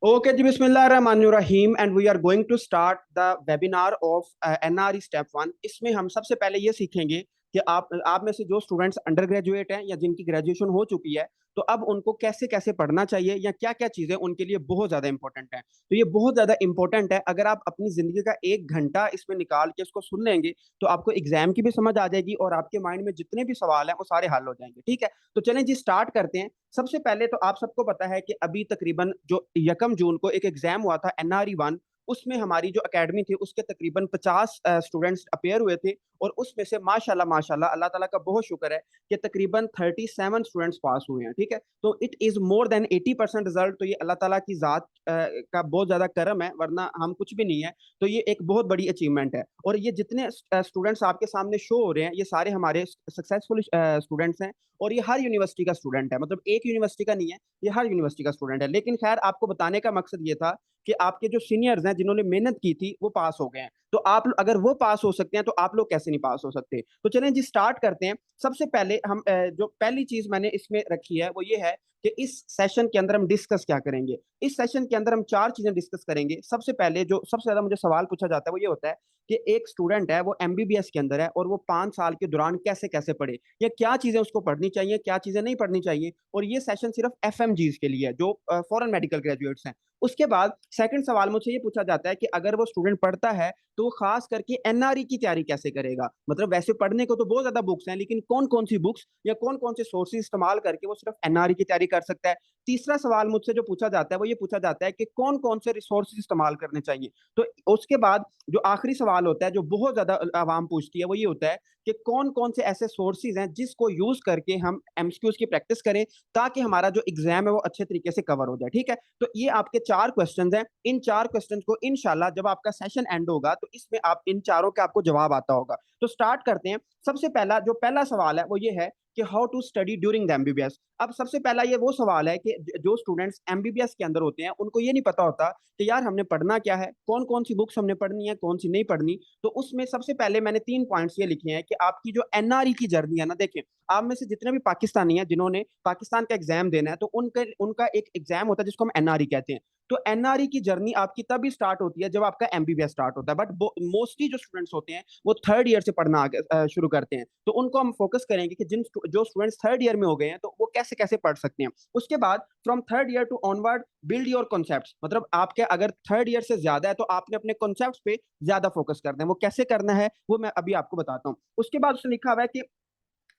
Okay, ji, Bismillahirrahmanirrahim, and we are going to start the webinar of NRE Step 1। इसमें हम सबसे पहले ये सीखेंगे कि आप में से जो स्टूडेंट्स अंडर ग्रेजुएट हैं या जिनकी ग्रेजुएशन हो चुकी है, तो अब उनको कैसे कैसे पढ़ना चाहिए या क्या क्या चीजें उनके लिए बहुत ज्यादा इंपॉर्टेंट है। तो ये बहुत ज्यादा इंपॉर्टेंट है। अगर आप अपनी जिंदगी का 1 घंटा इसमें निकाल के इसको सुन लेंगे तो आपको एग्जाम की भी समझ आ जाएगी और आपके माइंड में जितने भी सवाल हैं वो सारे हल हो जाएंगे। ठीक है, तो चलें जी, स्टार्ट करते हैं। सबसे पहले तो आप सबको पता है कि अभी तकरीबन जो 1 जून को एक एग्जाम हुआ था NRE 1, उसमें हमारी जो एकेडमी थी उसके तकरीबन 50 स्टूडेंट्स अपेयर हुए थे। और उसमें से माशाल्लाह माशाल्लाह अल्लाह ताला का बहुत शुक्र है कि तकरीबन 37 स्टूडेंट्स पास हुए हैं। ठीक है, तो it is more then 80% result. तो ये अल्लाह ताला की जात का बहुत ज्यादा करम है, वरना हम कुछ भी नहीं है। तो ये एक बहुत बड़ी अचीवमेंट है। और ये जितने स्टूडेंट्स आपके सामने शो हो रहे हैं ये सारे हमारे सक्सेसफुल स्टूडेंट्स हैं। और ये हर यूनिवर्सिटी का स्टूडेंट है, मतलब एक यूनिवर्सिटी का नहीं है, ये हर यूनिवर्सिटी का स्टूडेंट है। लेकिन खैर, आपको बताने का मकसद ये था कि आपके जो सीनियर्स हैं जिन्होंने मेहनत की थी वो पास हो गए हैं। तो आप अगर वो पास हो सकते हैं तो आप लोग कैसे नहीं पास हो सकते। तो चलें जी, स्टार्ट करते हैं। सबसे पहले हम जो पहली चीज मैंने इसमें रखी है वो ये है कि इस सेशन के अंदर हम डिस्कस क्या करेंगे। इस सेशन के अंदर हम 4 चीजें डिस्कस करेंगे। सबसे पहले जो सबसे ज्यादा मुझे सवाल पूछा जाता है वो ये होता है कि एक स्टूडेंट है वो MBBS के अंदर है और वो 5 साल के दौरान कैसे कैसे पढ़े, या क्या चीजें उसको पढ़नी चाहिए, क्या चीजें नहीं पढ़नी चाहिए। और ये सेशन सिर्फ FMGs के लिए है, जो फॉरेन मेडिकल ग्रेजुएट्स हैं। उसके बाद सेकंड सवाल मुझसे ये पूछा जाता है कि अगर वो स्टूडेंट पढ़ता है तो वो खास करके NRE की तैयारी कैसे करेगा। मतलब वैसे पढ़ने को तो बहुत ज्यादा बुक्स हैं, लेकिन कौन कौन सी बुक्स या कौन कौन से सोर्सेज इस्तेमाल करके वो सिर्फ NRE की तैयारी कर सकता है। तीसरा सवाल मुझसे जो पूछा जाता है वो ये पूछा जाता है कि कौन कौन से रिसोर्सेज इस्तेमाल करने चाहिए। तो उसके बाद जो आखिरी सवाल होता है जो बहुत ज्यादा आवाम पूछती है वो ये होता है कि कौन कौन से ऐसे सोर्सेज हैं जिसको यूज करके हम MCQs की प्रैक्टिस करें ताकि हमारा जो एग्जाम है वो अच्छे तरीके से कवर हो जाए। ठीक है, तो ये आपके 4 क्वेश्चंस हैं। इन 4 क्वेश्चंस को इंशाल्लाह जब आपका सेशन एंड होगा तो इसमें आप इन चारों का आपको जवाब आता होगा। तो स्टार्ट करते हैं। सबसे पहला जो पहला सवाल है वो ये है कि how to study during the MBBS। अब सबसे पहला ये वो सवाल है कि जो स्टूडेंट्स MBBS के अंदर होते हैं उनको ये नहीं पता होता कि यार हमने पढ़ना क्या है, कौन कौन सी बुक्स हमने पढ़नी है, कौन सी नहीं पढ़नी। तो उसमें सबसे पहले मैंने 3 पॉइंट्स ये लिखे हैं कि आपकी जो NRE की जर्नी है ना, देखें, आप में से जितने भी पाकिस्तानी हैं जिन्होंने पाकिस्तान का एग्जाम देना है तो उनका उनका एक एग्जाम होता है जिसको हम NRE कहते हैं। तो NRE की जर्नी आपकी तभी स्टार्ट होती है जब आपका MBBS स्टार्ट होता है। बट मोस्टली जो स्टूडेंट्स होते हैं वो थर्ड ईयर से पढ़ना शुरू करते हैं। तो उनको हम फोकस करेंगे कि जो स्टूडेंट्स थर्ड ईयर में हो गए हैं तो वो कैसे कैसे पढ़ सकते हैं। उसके बाद from third year to onward build your concept. मतलब आपके अगर थर्ड ईयर से ज्यादा है तो आपने अपने कॉन्सेप्ट पे ज्यादा फोकस करना है। वो कैसे करना है वो मैं अभी आपको बताता हूँ। उसके बाद उसने लिखा हुआ है कि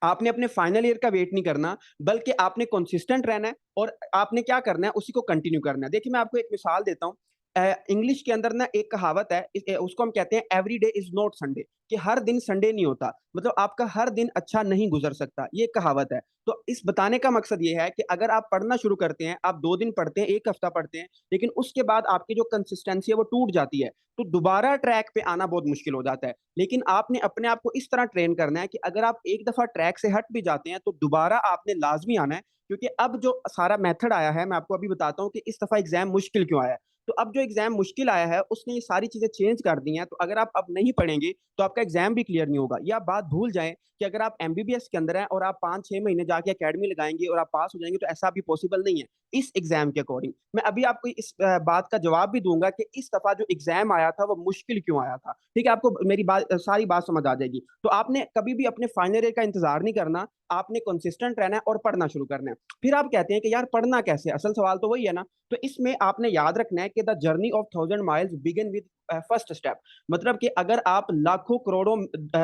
आपने अपने फाइनल ईयर का वेट नहीं करना, बल्कि आपने कंसिस्टेंट रहना है और आपने क्या करना है उसी को कंटिन्यू करना है। देखिए, मैं आपको एक मिसाल देता हूँ। इंग्लिश के अंदर ना एक कहावत है, उसको हम कहते हैं every day is not Sunday, कि हर दिन संडे नहीं होता। मतलब आपका हर दिन अच्छा नहीं गुजर सकता, ये कहावत है। तो इस बताने का मकसद ये है कि अगर आप पढ़ना शुरू करते हैं, आप 2 दिन पढ़ते हैं, एक हफ्ता पढ़ते हैं, लेकिन उसके बाद आपकी जो कंसिस्टेंसी है वो टूट जाती है, तो दोबारा ट्रैक पे आना बहुत मुश्किल हो जाता है। लेकिन आपने अपने आप को इस तरह ट्रेन करना है कि अगर आप एक दफा ट्रैक से हट भी जाते हैं तो दोबारा आपने लाजमी आना है। क्योंकि अब जो सारा मेथड आया है, मैं आपको अभी बताता हूँ कि इस दफा एग्जाम मुश्किल क्यों आया है। तो अब जो एग्जाम मुश्किल आया है उसने ये सारी चीजें चेंज कर दी हैं। तो अगर आप अब नहीं पढ़ेंगे तो आपका एग्जाम भी क्लियर नहीं होगा। ये आप बात भूल जाएं कि अगर आप MBBS के अंदर हैं और आप 5-6 महीने जाके अकेडमी लगाएंगे और आप पास हो जाएंगे, तो ऐसा भी पॉसिबल नहीं है इस एग्जाम के अकॉर्डिंग। मैं अभी आपको इस बात का जवाब भी दूंगा कि इस दफा जो एग्जाम आया था वो मुश्किल क्यों आया था। ठीक है, आपको मेरी बात सारी बात समझ आ जाएगी। तो आपने कभी भी अपने फाइनल ईयर का इंतजार नहीं करना, आपने कंसिस्टेंट रहना है और पढ़ना शुरू करना है। फिर आप कहते हैं कि यार पढ़ना कैसे, असल सवाल तो वही है ना। तो इसमें आपने याद रखना है कि the journey of 1000 miles begin with first step. मतलब कि अगर आप लाखों करोड़ों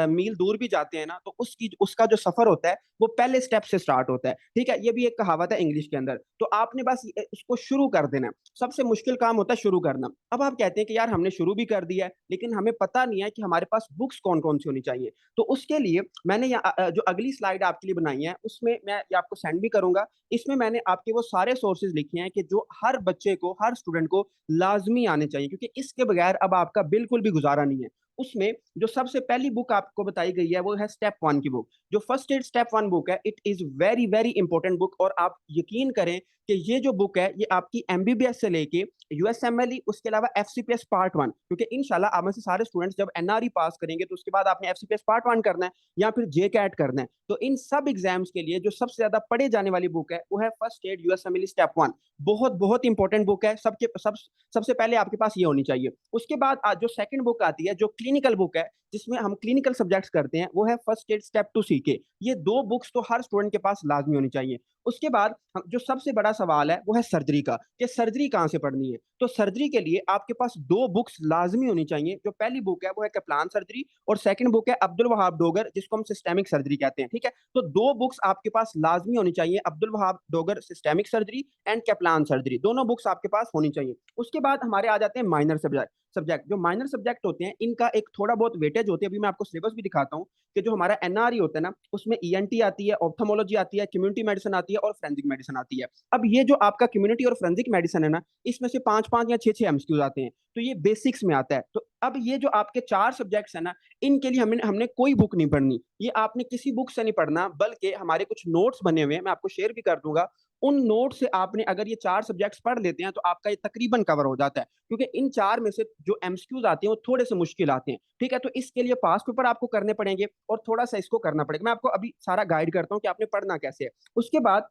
मील दूर भी जाते हैं ना तो उसका जो सफर होता है वो पहले स्टेप से स्टार्ट होता है। ठीक है, ये भी एक कहावत है इंग्लिश के अंदर। तो आपने बस उसको शुरू कर देना है। सबसे मुश्किल काम होता है शुरू करना। अब आप कहते हैं कि यार हमने शुरू भी कर दिया है लेकिन हमें पता नहीं है कि हमारे पास बुक्स कौन कौन सी होनी चाहिए। तो उसके लिए मैंने जो अगली स्लाइड आपके लिए बनाई है उसमें मैं ये आपको सेंड भी करूंगा। इसमें मैंने आपके वो सारे सोर्सेज लिखे हैं कि जो हर बच्चे को, हर स्टूडेंट को लाजमी आने चाहिए, क्योंकि इसके बगैर अब आपका बिल्कुल भी गुजारा नहीं है। उसमें जो सबसे पहली बुक आपको बताई गई है वो है स्टेप 1 की बुक। जो फर्स्ट एड स्टेप 1 बुक है, it is very very important book, और आप यकीन करें कि ये जो बुक है ये आपकी एमबीबीएस से लेके यूएसएमएलई, उसके अलावा एफसीपीएस पार्ट 1, क्योंकि इंशाल्लाह आप में से सारे स्टूडेंट्स जब एनआरई पास करेंगे तो उसके बाद आपने एफसीपीएस पार्ट 1 करना है या फिर जे कैट करना है। तो इन सब एग्जाम्स के लिए जो सबसे ज्यादा पढ़े जाने वाली बुक है वो है फर्स्ट एड यूएसएमएलई स्टेप 1। बहुत बहुत इंपॉर्टेंट बुक है, सबसे पहले आपके पास ये होनी चाहिए। उसके बाद जो सेकंड बुक आती है जो क्लिनिकल बुक है, जिसमें हम क्लिनिकल सब्जेक्ट्स करते हैं, वो है फर्स्ट एड स्टेप 2 सीके। ये दो बुक्स तो हर स्टूडेंट के पास लाजमी होनी चाहिए। उसके बाद जो सबसे बड़ा सवाल है वो है सर्जरी का, कि सर्जरी कहाँ से पढ़नी है। तो सर्जरी के लिए आपके पास दो बुक्स लाजमी होनी चाहिए। जो पहली बुक है वो है कैप्लान सर्जरी, और सेकंड बुक है अब्दुल वहाब डोगर, जिसको हम सिस्टेमिक सर्जरी कहते हैं। ठीक है, तो दो बुक्स आपके पास लाजमी होनी चाहिए, Abdul Wahab Dogar systemic surgery and Kaplan surgery, दोनों बुक्स आपके पास होनी चाहिए। उसके बाद हमारे आ जाते हैं माइनर सब्जेक्ट। जो माइनर सब्जेक्ट होते हैं इनका एक थोड़ा बहुत वेटेज होती है। अभी मैं आपको सिलेबस भी दिखाता हूँ कि जो हमारा एनआरई होता है ना, उसमें ईएनटी आती है, ऑप्थोमोलॉजी आती है, कम्युनिटी मेडिसिन आती है और फोरेंसिक मेडिसिन आती है। अब ये जो आपका कम्युनिटी और फोरेंसिक मेडिसिन है ना, इसमें से 5 5 या 6 6 एमसीक्यूज आते हैं, तो ये बेसिक्स में आता है। तो अब ये जो आपके चार सब्जेक्ट्स है ना, इनके लिए हमने हमने कोई बुक नहीं पढ़नी, ये आपने किसी बुक से नहीं पढ़ना, बल्कि हमारे कुछ नोट्स बने हुए हैं, मैं आपको शेयर भी कर दूंगा। उन नोट से आपने अगर ये चार सब्जेक्ट्स पढ़ लेते हैं तो आपका ये तकरीबन कवर हो जाता है, क्योंकि इन चार में से जो एमसीक्यूज आते हैं वो थोड़े से मुश्किल आते हैं। ठीक है, तो इसके लिए पास पेपर आपको करने पड़ेंगे और थोड़ा सा इसको करना पड़ेगा। मैं आपको अभी सारा गाइड करता हूँ कि आपने पढ़ना कैसे है। उसके बाद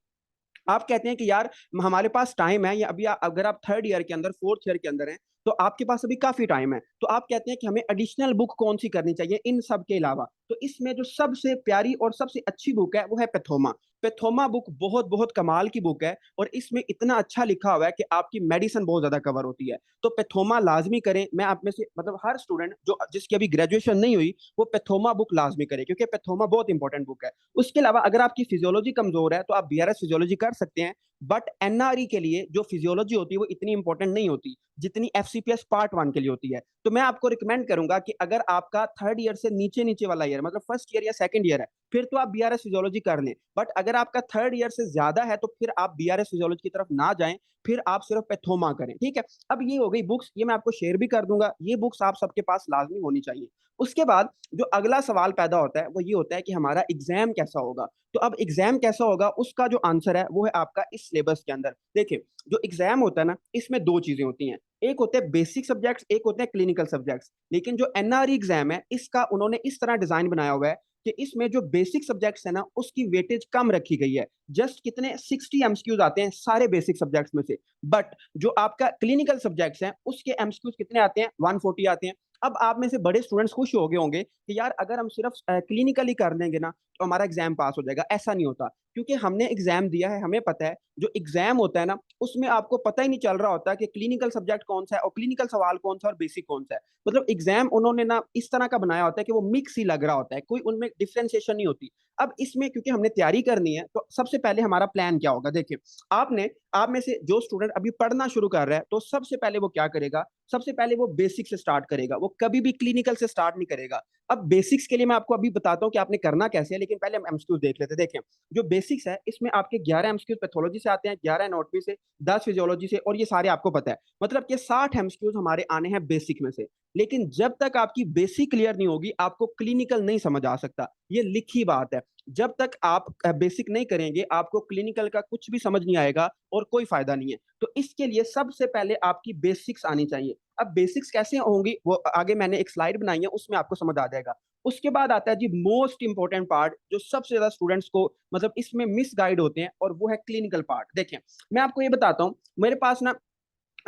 आप कहते हैं कि यार हमारे पास टाइम है, या अभी अगर आप थर्ड ईयर के अंदर, फोर्थ ईयर के अंदर हैं, तो आपके पास अभी काफी टाइम है, तो आप कहते हैं कि हमें एडिशनल बुक कौन सी करनी चाहिए इन सब के अलावा। तो इसमें जो सबसे प्यारी और सबसे अच्छी बुक है वो है पैथोमा। पैथोमा बुक बहुत बहुत कमाल की बुक है, और इसमें इतना अच्छा लिखा हुआ है कि आपकी मेडिसिन बहुत ज्यादा कवर होती है। तो पैथोमा लाजमी करें। मैं आप में से मतलब हर स्टूडेंट जो जिसकी अभी ग्रेजुएशन नहीं हुई, वो पैथोमा बुक लाजमी करे, क्योंकि पैथोमा बहुत इंपॉर्टेंट बुक है। उसके अलावा अगर आपकी फिजियोलॉजी कमजोर है तो आप बीआरएस फिजियोलॉजी कर सकते हैं, बट एनआरई के लिए जो फिजियोलॉजी होती है वो इतनी इंपॉर्टेंट नहीं होती जितनी एफसीपीएस पार्ट 1 के लिए होती है। तो मैं आपको रिकमेंड करूंगा कि अगर आपका थर्ड ईयर से नीचे नीचे वाला ईयर, मतलब फर्स्ट ईयर या सेकंड ईयर है, फिर तो आप बीआरएस फिजियोलॉजी कर लें। बट अगर आपका थर्ड ईयर से ज्यादा है तो फिर आप बीआरएस फिजियोलॉजी की तरफ ना जाएं, फिर आप सिर्फ पैथोमा करें। ठीक है, अब ये हो गई बुक्स, ये मैं आपको शेयर भी कर दूंगा, ये बुक्स आप सबके पास लाजमी होनी चाहिए। उसके बाद जो अगला सवाल पैदा होता है वो ये होता है कि हमारा एग्जाम कैसा होगा। तो अब एग्जाम कैसा होगा उसका जो आंसर है वो है आपका इस सिलेबस के अंदर। देखिए, जो एग्जाम होता है ना, इसमें दो चीजें होती हैं, एक होते हैं बेसिक सब्जेक्ट्स, एक होते हैं क्लिनिकल सब्जेक्ट्स। लेकिन जो एनआरई एग्जाम है इसका उन्होंने इस तरह डिजाइन बनाया हुआ है कि इसमें जो बेसिक सब्जेक्ट्स है ना उसकी वेटेज कम रखी गई है। जस्ट कितने 60 एमसीक्यूज आते हैं सारे बेसिक सब्जेक्ट्स में से, बट जो आपका क्लिनिकल सब्जेक्ट्स हैं उसके एमसीक्यूज कितने आते हैं, 140 आते हैं। अब आप में से बड़े स्टूडेंट्स खुश हो गए होंगे कि यार अगर हम सिर्फ क्लिनिकली कर लेंगे ना तो हमारा एग्जाम पास हो जाएगा। ऐसा नहीं होता, क्योंकि हमने एग्जाम दिया है, हमें पता है जो एग्जाम होता है ना उसमें आपको पता ही नहीं चल रहा होता कि क्लिनिकल सब्जेक्ट कौन सा है और क्लिनिकल सवाल कौन सा और बेसिक कौन सा है। मतलब एग्जाम उन्होंने ना इस तरह का बनाया होता है कि वो मिक्स ही लग रहा होता है, कोई उनमें डिफ्रेंसिएशन नहीं होती। अब इसमें क्योंकि हमने तैयारी करनी है तो सबसे पहले हमारा प्लान क्या होगा। देखिए, आपने आप में से जो स्टूडेंट अभी पढ़ना शुरू कर रहा है तो सबसे पहले वो क्या करेगा, सबसे पहले वो बेसिक से स्टार्ट करेगा, वो कभी भी क्लिनिकल से स्टार्ट नहीं करेगा। अब बेसिक्स के लिए मैं आपको अभी बताता हूँ कि आपने करना कैसे है, लेकिन पहले हम एमसीक्यूज देख लेते हैं। देखें, जो बेसिक्स है इसमें आपके 11 एमसीक्यूज पैथोलॉजी से आते हैं, 11 एनाटॉमी से, 10 फिजियोलॉजी से, और ये सारे आपको पता है, मतलब कि 60 एमसीक्यूज हमारे आने हैं बेसिक में से। लेकिन जब तक आपकी बेसिक क्लियर नहीं होगी आपको क्लिनिकल नहीं समझ आ सकता, ये लिखी बात है। जब तक आप बेसिक नहीं करेंगे आपको क्लिनिकल का कुछ भी समझ नहीं आएगा और कोई फायदा नहीं है। तो इसके लिए सबसे पहले आपकी बेसिक्स आनी चाहिए। अब बेसिक्स कैसे होंगी वो आगे मैंने एक स्लाइड बनाई है, उसमें आपको समझ आ जाएगा। उसके बाद आता है जी मोस्ट इंपॉर्टेंट पार्ट, जो सबसे ज्यादा स्टूडेंट्स को मतलब इसमें मिस गाइड होते हैं, और वो है क्लिनिकल पार्ट। देखें, मैं आपको ये बताता हूँ, मेरे पास ना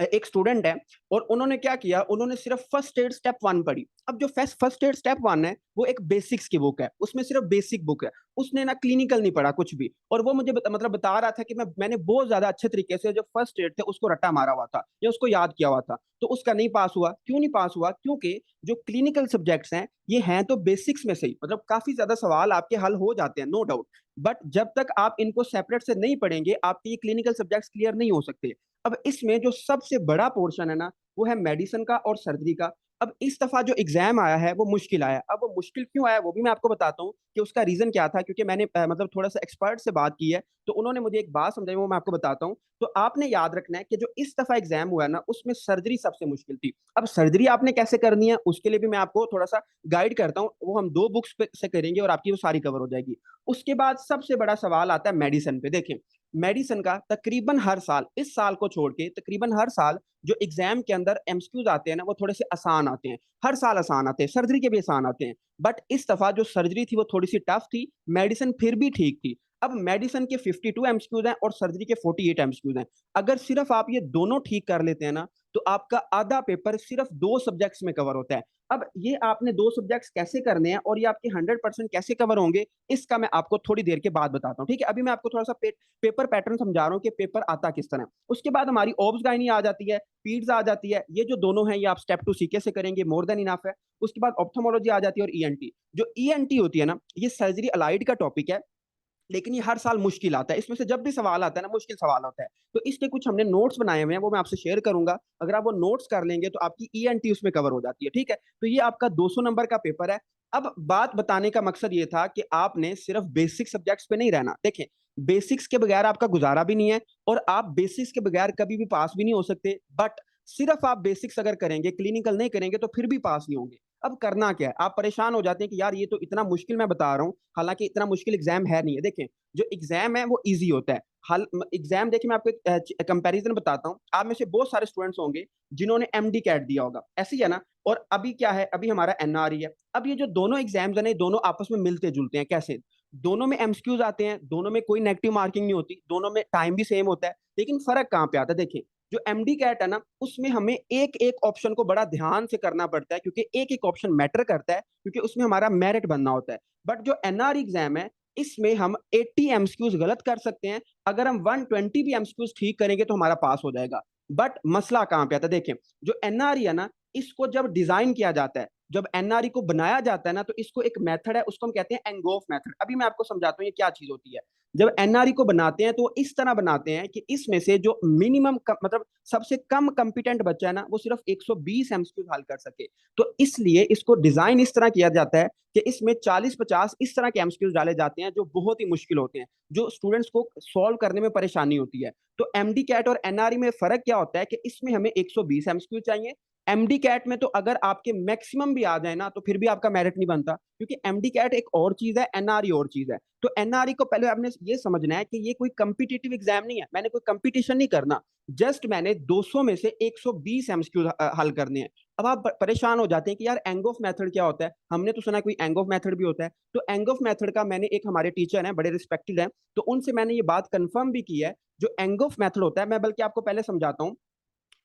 एक स्टूडेंट है, और उन्होंने क्या किया, उन्होंने सिर्फ फर्स्ट एड स्टेप 1 पढ़ी। अब जो फर्स्ट एड स्टेप 1 है वो एक बेसिक्स की बुक है, उसमें सिर्फ बेसिक बुक है, उसने ना क्लिनिकल नहीं पढ़ा कुछ भी। और वो मुझे मतलब बता रहा था कि मैंने बहुत ज्यादा अच्छे तरीके से जो फर्स्ट एड थे उसको रट्टा मारा हुआ था या उसको याद किया हुआ था, तो उसका नहीं पास हुआ। क्यों नहीं पास हुआ? क्योंकि जो क्लिनिकल सब्जेक्ट्स हैं ये हैं तो बेसिक्स में से ही, मतलब काफी ज्यादा सवाल आपके हल हो जाते हैं, नो डाउट, बट जब तक आप इनको सेपरेट से नहीं पढ़ेंगे आपके ये क्लिनिकल सब्जेक्ट्स क्लियर नहीं हो सकते। अब इसमें जो सबसे बड़ा पोर्शन है ना वो है मेडिसिन का और सर्जरी का। अब इस दफा जो एग्जाम आया है वो मुश्किल आया। अब वो मुश्किल क्यों आया वो भी मैं आपको बताता हूँ कि उसका रीजन क्या था, क्योंकि मैंने मतलब थोड़ा सा एक्सपर्ट से बात की है, तो उन्होंने मुझे एक बात समझाई, वो मैं आपको बताता हूँ। तो आपने याद रखना है कि जो इस दफा एग्जाम हुआ है ना, उसमें सर्जरी सबसे मुश्किल थी। अब सर्जरी आपने कैसे करनी है उसके लिए भी मैं आपको थोड़ा सा गाइड करता हूँ, वो हम 2 बुक्स पे से करेंगे और आपकी वो सारी कवर हो जाएगी। उसके बाद सबसे बड़ा सवाल आता है मेडिसिन पे। देखें, मेडिसिन का तकरीबन हर साल, इस साल को छोड़ के तकरीबन हर साल जो एग्जाम के अंदर एमसीक्यूज आते हैं ना, वो थोड़े से आसान आते हैं। हर साल आसान आते हैं, सर्जरी के भी आसान आते हैं। बट इस दफा जो सर्जरी थी वो थोड़ी सी टफ थी, मेडिसिन फिर भी ठीक थी। अब मेडिसिन के 52 एमसीक्यूज हैं और सर्जरी के 48 एमसीक्यूज हैं। अगर सिर्फ आप ये दोनों ठीक कर लेते हैं ना, तो आपका आधा पेपर सिर्फ 2 सब्जेक्ट्स में कवर होता है। अब ये आपने 2 सब्जेक्ट्स कैसे करने हैं और ये आपके 100% कैसे कवर होंगे, इसका मैं आपको थोड़ी देर के बाद बताता हूँ। ठीक है, अभी मैं आपको थोड़ा सा पेपर पैटर्न समझा रहा हूँ कि पेपर आता किस तरह। उसके बाद हमारी ओब्स गाइनी आ जाती है, पीड्स आ जाती है। ये जो दोनों हैं ये आप स्टेप 2 सीके से करेंगे, मोर देन इनफ है। उसके बाद ऑप्थोमोलॉजी आ जाती है और ईएनटी। जो ईएनटी होती है ना, ये सर्जरी अलाइड का टॉपिक है, लेकिन ये हर साल मुश्किल आता है। इसमें से जब भी सवाल आता है ना, मुश्किल सवाल होता है। तो इसके कुछ हमने नोट्स बनाए हुए हैं, वो मैं आपसे शेयर करूंगा। अगर आप वो नोट्स कर लेंगे तो आपकी ईएनटी उसमें कवर हो जाती है। ठीक है, तो ये आपका 200 नंबर का पेपर है। अब बात बताने का मकसद ये था कि आपने सिर्फ बेसिक सब्जेक्ट्स पे नहीं रहना। देखें, बेसिक्स के बगैर आपका गुजारा भी नहीं है और आप बेसिक्स के बगैर कभी भी पास भी नहीं हो सकते। बट सिर्फ आप बेसिक्स अगर करेंगे, क्लिनिकल नहीं करेंगे, तो फिर भी पास नहीं होंगे। अब करना क्या है, आप परेशान हो जाते हैं कि यार ये तो इतना मुश्किल मैं बता रहा हूँ, हालांकि इतना मुश्किल एग्जाम है नहीं है। देखें, जो एग्जाम है वो इजी होता है। हल एग्जाम देखिए, मैं आपको एक कंपैरिजन बताता हूँ। आप में से बहुत सारे स्टूडेंट्स होंगे जिन्होंने एमडी कैट दिया होगा, ऐसे ही है ना। और अभी क्या है, अभी हमारा एनआरई है। अब ये जो दोनों एग्जाम्स है ना, दोनों आपस में मिलते जुलते हैं। कैसे? दोनों में एमसीक्यूज आते हैं, दोनों में कोई नेगेटिव मार्किंग नहीं होती, दोनों में टाइम भी सेम होता है। लेकिन फर्क कहाँ पे आता है? देखिए, जो एमडी कैट है ना, उसमें हमें एक एक ऑप्शन को बड़ा ध्यान से करना पड़ता है, क्योंकि एक एक ऑप्शन मैटर करता है, क्योंकि उसमें हमारा मेरिट बनना होता है। बट जो एनआरई एग्जाम है, इसमें हम 80 एमसीक्यूज गलत कर सकते हैं। अगर हम 120 भी एमसीक्यूज ठीक करेंगे तो हमारा पास हो जाएगा। बट मसला कहां पे आता है? देखें, जो एनआरई है ना, इसको जब डिजाइन किया जाता है, जब एनआरई को बनाया जाता है ना, तो इसको एक मेथड है, उसको हम कहते हैं एंगोफ मेथड। अभी मैं आपको समझाता हूँ ये क्या चीज होती है। जब एनआरई को बनाते हैं तो इस तरह बनाते हैं कि इसमें से जो मिनिमम मतलब सबसे कम कंपिटेंट बच्चा है ना, वो सिर्फ 120 एमसीक्यू हल कर सके। तो इसलिए इसको डिजाइन इस तरह किया जाता है कि इसमें 40-50 इस तरह के एमसीक्यूज डाले जाते हैं जो बहुत ही मुश्किल होते हैं, जो स्टूडेंट्स को सॉल्व करने में परेशानी होती है। तो एमडी कैट और एनआरई में फर्क क्या होता है कि इसमें हमें 120 एमसीक्यू चाहिए। एमडी कैट में तो अगर आपके मैक्सिमम भी आ जाए ना, तो फिर भी आपका मेरिट नहीं बनता, क्योंकि एमडी कैट एक और चीज है, एनआरई और चीज है। तो एनआरई को पहले आपने ये समझना है कि ये कोई कंपिटिटिव एग्जाम नहीं है, मैंने कोई कंपटीशन नहीं करना। जस्ट मैंने 200 में से 120 एमसीक्यू हल करने हैं। अब आप परेशान हो जाते हैं कि यार एंग ऑफ मेथड क्या होता है, हमने तो सुना कोई एंग ऑफ मेथड भी होता है। तो एंग ऑफ मेथड का मैंने एक हमारे टीचर हैं, बड़े रिस्पेक्टेड हैं, तो उनसे मैंने ये बात कंफर्म भी की है। जो एंग ऑफ मेथड होता है, मैं बल्कि आपको पहले समझाता हूँ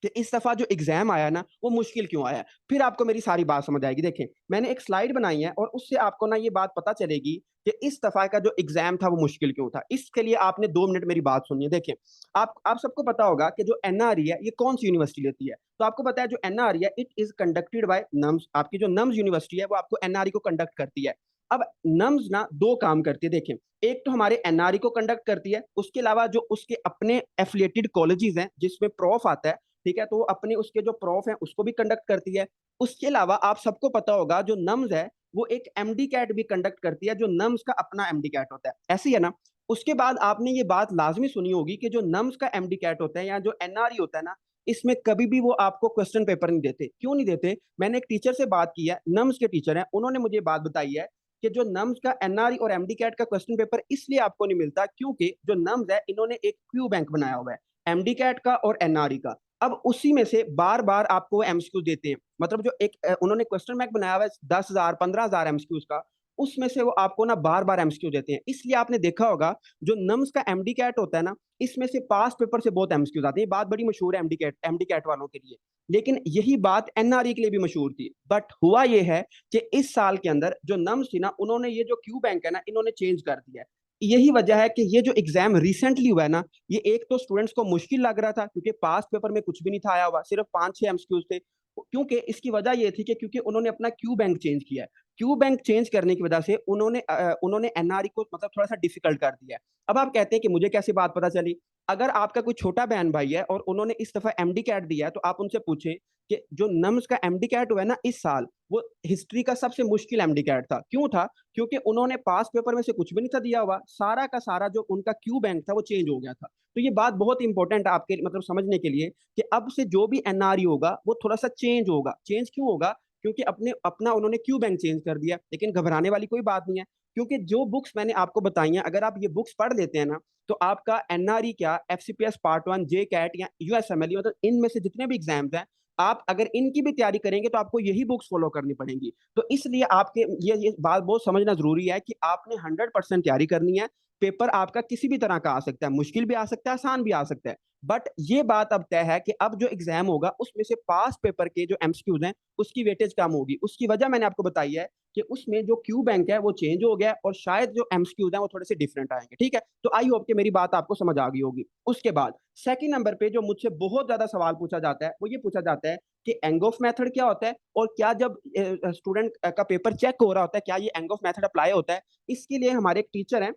कि इस दफा जो एग्जाम आया ना, वो मुश्किल क्यों आया, फिर आपको मेरी सारी बात समझ आएगी। देखें, मैंने एक स्लाइड बनाई है और उससे आपको ना ये बात पता चलेगी कि इस दफा का जो एग्जाम था वो मुश्किल क्यों था। इसके लिए आपने 2 मिनट मेरी बात सुनिए। देखिए, आप सबको पता होगा कि जो एनआरई है ये कौन सी यूनिवर्सिटी लेती है। तो आपको पता है जो एनआरई है, it is conducted by nums. आपकी जो नम्स यूनिवर्सिटी है वो आपको एनआरई को कंडक्ट करती है। अब नम्स ना 2 काम करती है। देखें, एक तो हमारे एनआरई को कंडक्ट करती है, उसके अलावा जो उसके अपने एफिलिएटेड कॉलेजेस हैं जिसमें प्रॉफ आता है, ठीक है, तो अपने उसके जो प्रॉफ है उसको भी कंडक्ट करती है। उसके अलावा आप सबको पता होगा जो नम्स है वो एक एमडी कैट भी कंडक्ट करती है, जो नम्स का अपना एमडी कैट होता है, ऐसे ही है ना। उसके बाद आपने ये बात लाजमी सुनी होगी कि जो नम्स का एमडी कैट होता है या जो एनआरई होता है ना, इसमें कभी भी वो आपको क्वेश्चन पेपर नहीं देते। क्यों नहीं देते? मैंने एक टीचर से बात की है, नम्स के टीचर हैं, उन्होंने मुझे बात बताई है कि जो नम्स का एनआरई और एमडी कैट का क्वेश्चन पेपर इसलिए आपको नहीं मिलता क्योंकि जो नम्स है इन्होंने एक क्यू बैंक बनाया हुआ है, एमडी कैट का और एनआरई का। अब उसी में से बार बार आपको एमसीक्यू देते हैं, मतलब जो एक उन्होंने क्वेश्चन बैंक बनाया हुआ है 10,000 15,000 एमसीक्यूज का, उसमें से वो आपको ना बार बार एमसीक्यू देते हैं। इसलिए आपने देखा होगा जो नम्स का एमडी कैट होता है ना, इसमें से पास पेपर से बहुत एमसीक्यूज आते हैं। बात बड़ी मशहूर है एमडी कैट वालों के लिए, लेकिन यही बात एनआरई के लिए भी मशहूर थी। बट हुआ ये है कि इस साल के अंदर जो नम्स थी ना, उन्होंने ये जो क्यू बैंक है ना, इन्होंने चेंज कर दिया है। यही वजह है कि ये जो एग्जाम रिसेंटली हुआ है ना, ये एक तो स्टूडेंट्स को मुश्किल लग रहा था क्योंकि पास पेपर में कुछ भी नहीं था आया हुआ, सिर्फ 5-6 एमसीक्यूज थे। क्योंकि इसकी वजह ये थी कि क्योंकि उन्होंने अपना क्यू बैंक चेंज किया है। क्यू बैंक चेंज करने की वजह से उन्होंने एनआरई को मतलब थोड़ा सा डिफिकल्ट कर दिया है। अब आप कहते हैं कि मुझे कैसे बात पता चली? अगर आपका कोई छोटा बहन भाई है और उन्होंने इस दफा एमडी कैट दिया है, तो आप उनसे पूछें कि जो नम्स का एमडी कैट हुआ है ना इस साल, वो हिस्ट्री का सबसे मुश्किल एमडी कैट था। क्यों था? क्योंकि उन्होंने पास पेपर में से कुछ भी नहीं था दिया हुआ, सारा का सारा जो उनका क्यू बैंक था वो चेंज हो गया था। तो ये बात बहुत इंपॉर्टेंट है आपके मतलब समझने के लिए कि अब से जो भी एनआरई होगा वो थोड़ा सा चेंज होगा। चेंज क्यों होगा? क्योंकि अपने अपना उन्होंने क्यू बैंक चेंज कर दिया। लेकिन घबराने वाली कोई बात नहीं है, क्योंकि जो बुक्स मैंने आपको बताई हैं, अगर आप ये बुक्स पढ़ लेते हैं ना, तो आपका एनआरई क्या, एफसीपीएस पार्ट 1, जे कैट या यूएसएमएल, मतलब इनमें से जितने भी एग्जाम्स हैं, आप अगर इनकी भी तैयारी करेंगे तो आपको यही बुक्स फॉलो करनी पड़ेंगी। तो इसलिए आपके ये बात बहुत समझना जरूरी है कि आपने 100% तैयारी करनी है। पेपर आपका किसी भी तरह का आ सकता है, मुश्किल भी आ सकता है, आसान भी आ सकता है, बट ये बात अब तय है कि अब जो एग्जाम होगा उसमें से पास पेपर के जो एमसीक्यूज हैं उसकी वेटेज कम होगी। उसकी वजह मैंने आपको बताई है कि उसमें जो क्यू बैंक है वो चेंज हो गया है और शायद जो एमसीक्यूज हैं वो थोड़े से डिफरेंट आएंगे। ठीक है, तो आई होप कि मेरी बात आपको समझ आ गई होगी। उसके बाद सेकंड नंबर पे जो मुझसे बहुत ज्यादा सवाल पूछा जाता है वो ये पूछा जाता है कि एंग ऑफ मेथड क्या होता है, और क्या जब स्टूडेंट का पेपर चेक हो रहा होता है क्या ये एंग ऑफ मेथड अप्लाई होता है। इसके लिए हमारे एक टीचर हैं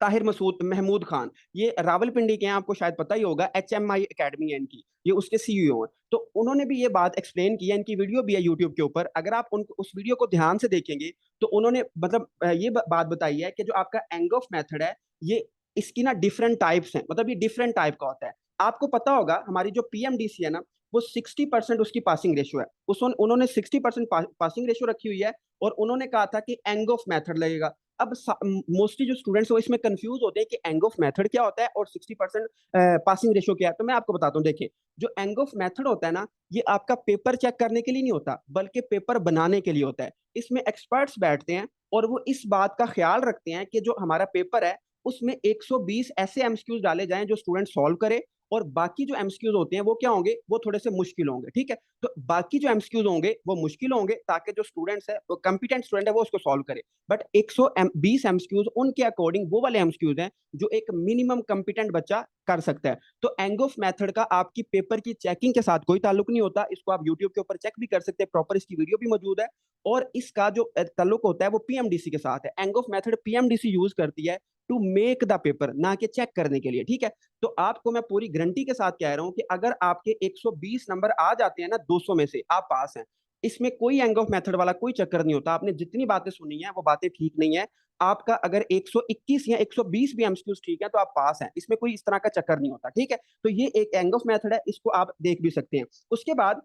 ताहिर मसूद महमूद खान, ये रावलपिंडी के हैं, आपको शायद पता ही होगा, एचएमआई एकेडमी है इनकी, ये उसके सीईओ हैं। तो उन्होंने भी ये बात एक्सप्लेन की है, इनकी वीडियो भी है यूट्यूब के ऊपर, अगर आप उस वीडियो को ध्यान से देखेंगे तो उन्होंने मतलब ये बात बताई है कि जो आपका एंग ऑफ मेथड है, ये इसकी ना डिफरेंट टाइप्स हैं, मतलब ये डिफरेंट टाइप का होता है। आपको पता होगा हमारी जो पीएमडीसी है ना, वो 60% उसकी पासिंग रेशियो है, उस उन्होंने 60% पासिंग रेशियो रखी हुई है, और उन्होंने कहा था कि एंग ऑफ मेथड लगेगा। अब मोस्टली जो स्टूडेंट्स वो इसमें कंफ्यूज होते हैं कि एंग ऑफ मेथड क्या होता है और 60% पासिंग रेशियो क्या है। तो मैं आपको बताता हूँ, देखिए, जो एंग ऑफ मेथड होता है ना, ये आपका पेपर चेक करने के लिए नहीं होता, बल्कि पेपर बनाने के लिए होता है। इसमें एक्सपर्ट्स बैठते हैं और वो इस बात का ख्याल रखते हैं कि जो हमारा पेपर है उसमें 120 ऐसे एमसीक्यूज डाले जाएं जो स्टूडेंट सॉल्व करे, और बाकी जो एमसीक्यूज होते हैं वो क्या होंगे, वो थोड़े से मुश्किल होंगे। ठीक है, तो बाकी जो एमसीक्यूज होंगे वो मुश्किल होंगे ताकि जो स्टूडेंट्स है, वो कंपिटेंट स्टूडेंट है, वो उसको सॉल्व करे। बट 120 एमसीक्यूज उनके अकॉर्डिंग वो वाले एमसीक्यूज हैं जो एक मिनिमम कंपिटेंट बच्चा कर सकता है। तो एंग ऑफ मेथड का आपकी पेपर की चेकिंग के साथ कोई ताल्लुक नहीं होता, इसको आप यूट्यूब के ऊपर चेक भी कर सकते हैं, प्रॉपर इसकी वीडियो भी मौजूद है। और इसका जो ताल्लुक होता है वो पीएमडीसी के साथ है। एंग ऑफ मेथड पीएमडीसी यूज करती है टू मेक द पेपर, ना कि चेक करने के लिए। ठीक है, तो आपको मैं पूरी गारंटी के साथ कह रहा हूं कि अगर आपके 120 नंबर आ जाते हैं ना 200 में से, आप पास हैं। इसमें कोई एंग ऑफ मेथड वाला कोई चक्कर नहीं होता। आपने जितनी बातें सुनी है वो बातें ठीक नहीं है। आपका अगर 121 या 120 भी एमसीक्यूज ठीक है तो आप पास हैं, इसमें कोई इस तरह का चक्कर नहीं होता। ठीक है, तो ये एक एंग ऑफ मेथड है, इसको आप देख भी सकते हैं। उसके बाद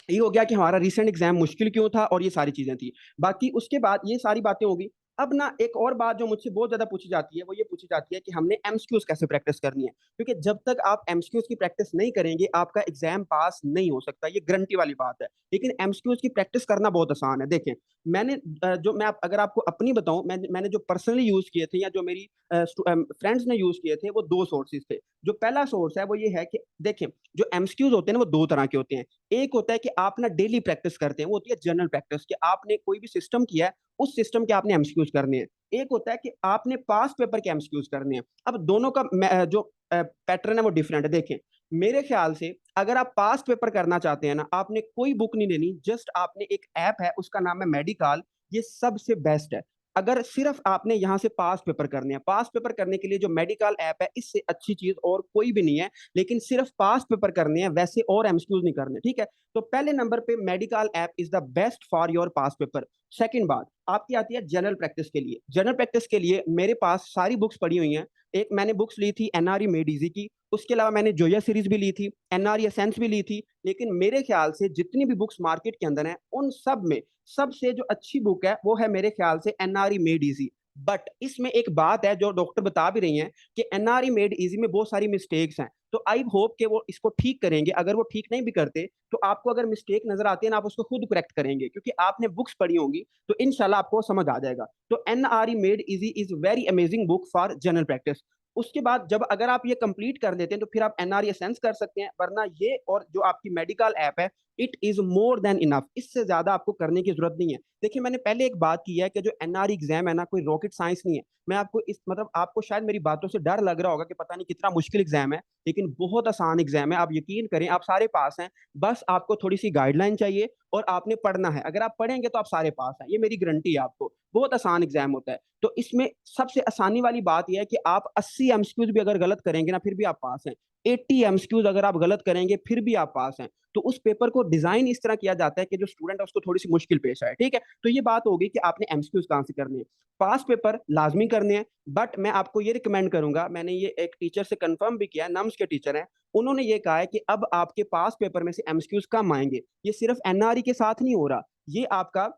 ये हो गया कि हमारा रिसेंट एग्जाम मुश्किल क्यों था और ये सारी चीजें थी। बाकी उसके बाद ये सारी बातें होगी। अब ना एक और बात जो मुझसे बहुत ज्यादा पूछी जाती है वो ये पूछी जाती है कि हमने एमसीक्यूज कैसे प्रैक्टिस करनी है, क्योंकि जब तक आप एमसीक्यूज की प्रैक्टिस नहीं करेंगे आपका एग्जाम पास नहीं हो सकता, ये गारंटी वाली बात है। लेकिन एमसीक्यूज की प्रैक्टिस करना बहुत आसान है। देखें, मैंने जो मैं अगर आपको अपनी बताऊं, मैंने जो पर्सनली यूज किए थे या जो मेरी फ्रेंड्स ने यूज किए थे, वो दो सोर्सेज थे। जो पहला सोर्स है वो ये है कि देखें, जो एमसीक्यूज होते हैं ना वो दो तरह के होते हैं। एक होता है कि आप ना डेली प्रैक्टिस करते हैं, वो होती है जनरल प्रैक्टिस, कि आपने कोई भी सिस्टम किया है उस सिस्टम के आपने एमसीक्यूज करने हैं। एक होता है कि आपने पास पेपर के एमसीक्यूज करने हैं। अब दोनों का जो पैटर्न है वो डिफरेंट है। देखें, मेरे ख्याल से अगर आप पास पेपर करना चाहते हैं ना, आपने कोई बुक नहीं लेनी, जस्ट आपने एक ऐप है उसका नाम है मेडिकल, ये सबसे बेस्ट है। अगर सिर्फ आपने यहाँ से पास पेपर करने हैं, पास पेपर करने के लिए जो मेडिकल ऐप है इससे अच्छी चीज और कोई भी नहीं है। लेकिन सिर्फ पास पेपर करने हैं, वैसे और एमसीक्यूज नहीं करने। ठीक है, तो पहले नंबर पे medical app is the best for your pass paper. Second बात आपकी आती है जनरल प्रैक्टिस के लिए। जनरल प्रैक्टिस के लिए मेरे पास सारी बुक्स पड़ी हुई हैं। एक मैंने बुक्स ली थी एनआरई मेड इजी की, उसके अलावा मैंने जोया सीरीज भी ली थी, एनआरई एसेंस भी ली थी। लेकिन मेरे ख्याल से जितनी भी बुक्स मार्केट के अंदर हैं उन सब में सबसे जो अच्छी बुक है वो है मेरे ख्याल से एनआरई मेड इजी। बट इसमें एक बात है जो डॉक्टर बता भी रही हैं कि एनआरई मेड इजी में बहुत सारी मिस्टेक्स हैं। तो आई होप कि वो इसको ठीक करेंगे। अगर वो ठीक नहीं भी करते तो आपको अगर मिस्टेक नजर आती है ना, आप उसको खुद करेक्ट करेंगे, क्योंकि आपने बुक्स पढ़ी होंगी, तो इनशाला आपको समझ आ जाएगा। तो N R E made easy is very amazing book for general practice. उसके बाद जब अगर आप ये कंप्लीट कर लेते हैं तो फिर आप एनआरई एसेंस कर सकते हैं, वरना ये और जो आपकी मेडिकल ऐप है it is more than enough, इससे ज्यादा आपको करने की जरूरत नहीं है। देखिए मैंने पहले एक बात की है कि जो एनआरई एग्जाम है ना कोई रॉकेट साइंस नहीं है। मैं आपको इस मतलब आपको शायद मेरी बातों से डर लग रहा होगा कि पता नहीं कितना मुश्किल एग्जाम है, लेकिन बहुत आसान एग्जाम है, आप यकीन करें आप सारे पास हैं। बस आपको थोड़ी सी गाइडलाइन चाहिए और आपने पढ़ना है, अगर आप पढ़ेंगे तो आप सारे पास हैं, ये मेरी गारंटी है आपको। बहुत आसान एग्जाम होता है। तो इसमें सबसे आसानी वाली बात यह है कि आप 80 एमसीक्यूज भी अगर गलत करेंगे ना फिर भी आप पास हैं। 80 एमसीक्यूज अगर आप गलत करेंगे फिर भी आप पास हैं। तो उस पेपर को डिजाइन इस तरह किया जाता है कि जो स्टूडेंट है उसको थोड़ी सी मुश्किल पेश आए, ठीक है। तो ये बात होगी कि आपने एमसीक्यूज कहाँ से करने हैं। पास पेपर लाजमी करने हैं, बट मैं आपको ये रिकमेंड करूंगा, मैंने ये एक टीचर से कंफर्म भी किया है, नम्स के टीचर हैं, उन्होंने ये कहा है कि अब आपके पास पेपर में से एमसीक्यूज कम आएंगे। ये सिर्फ एनआरई के साथ नहीं हो रहा, ये आपका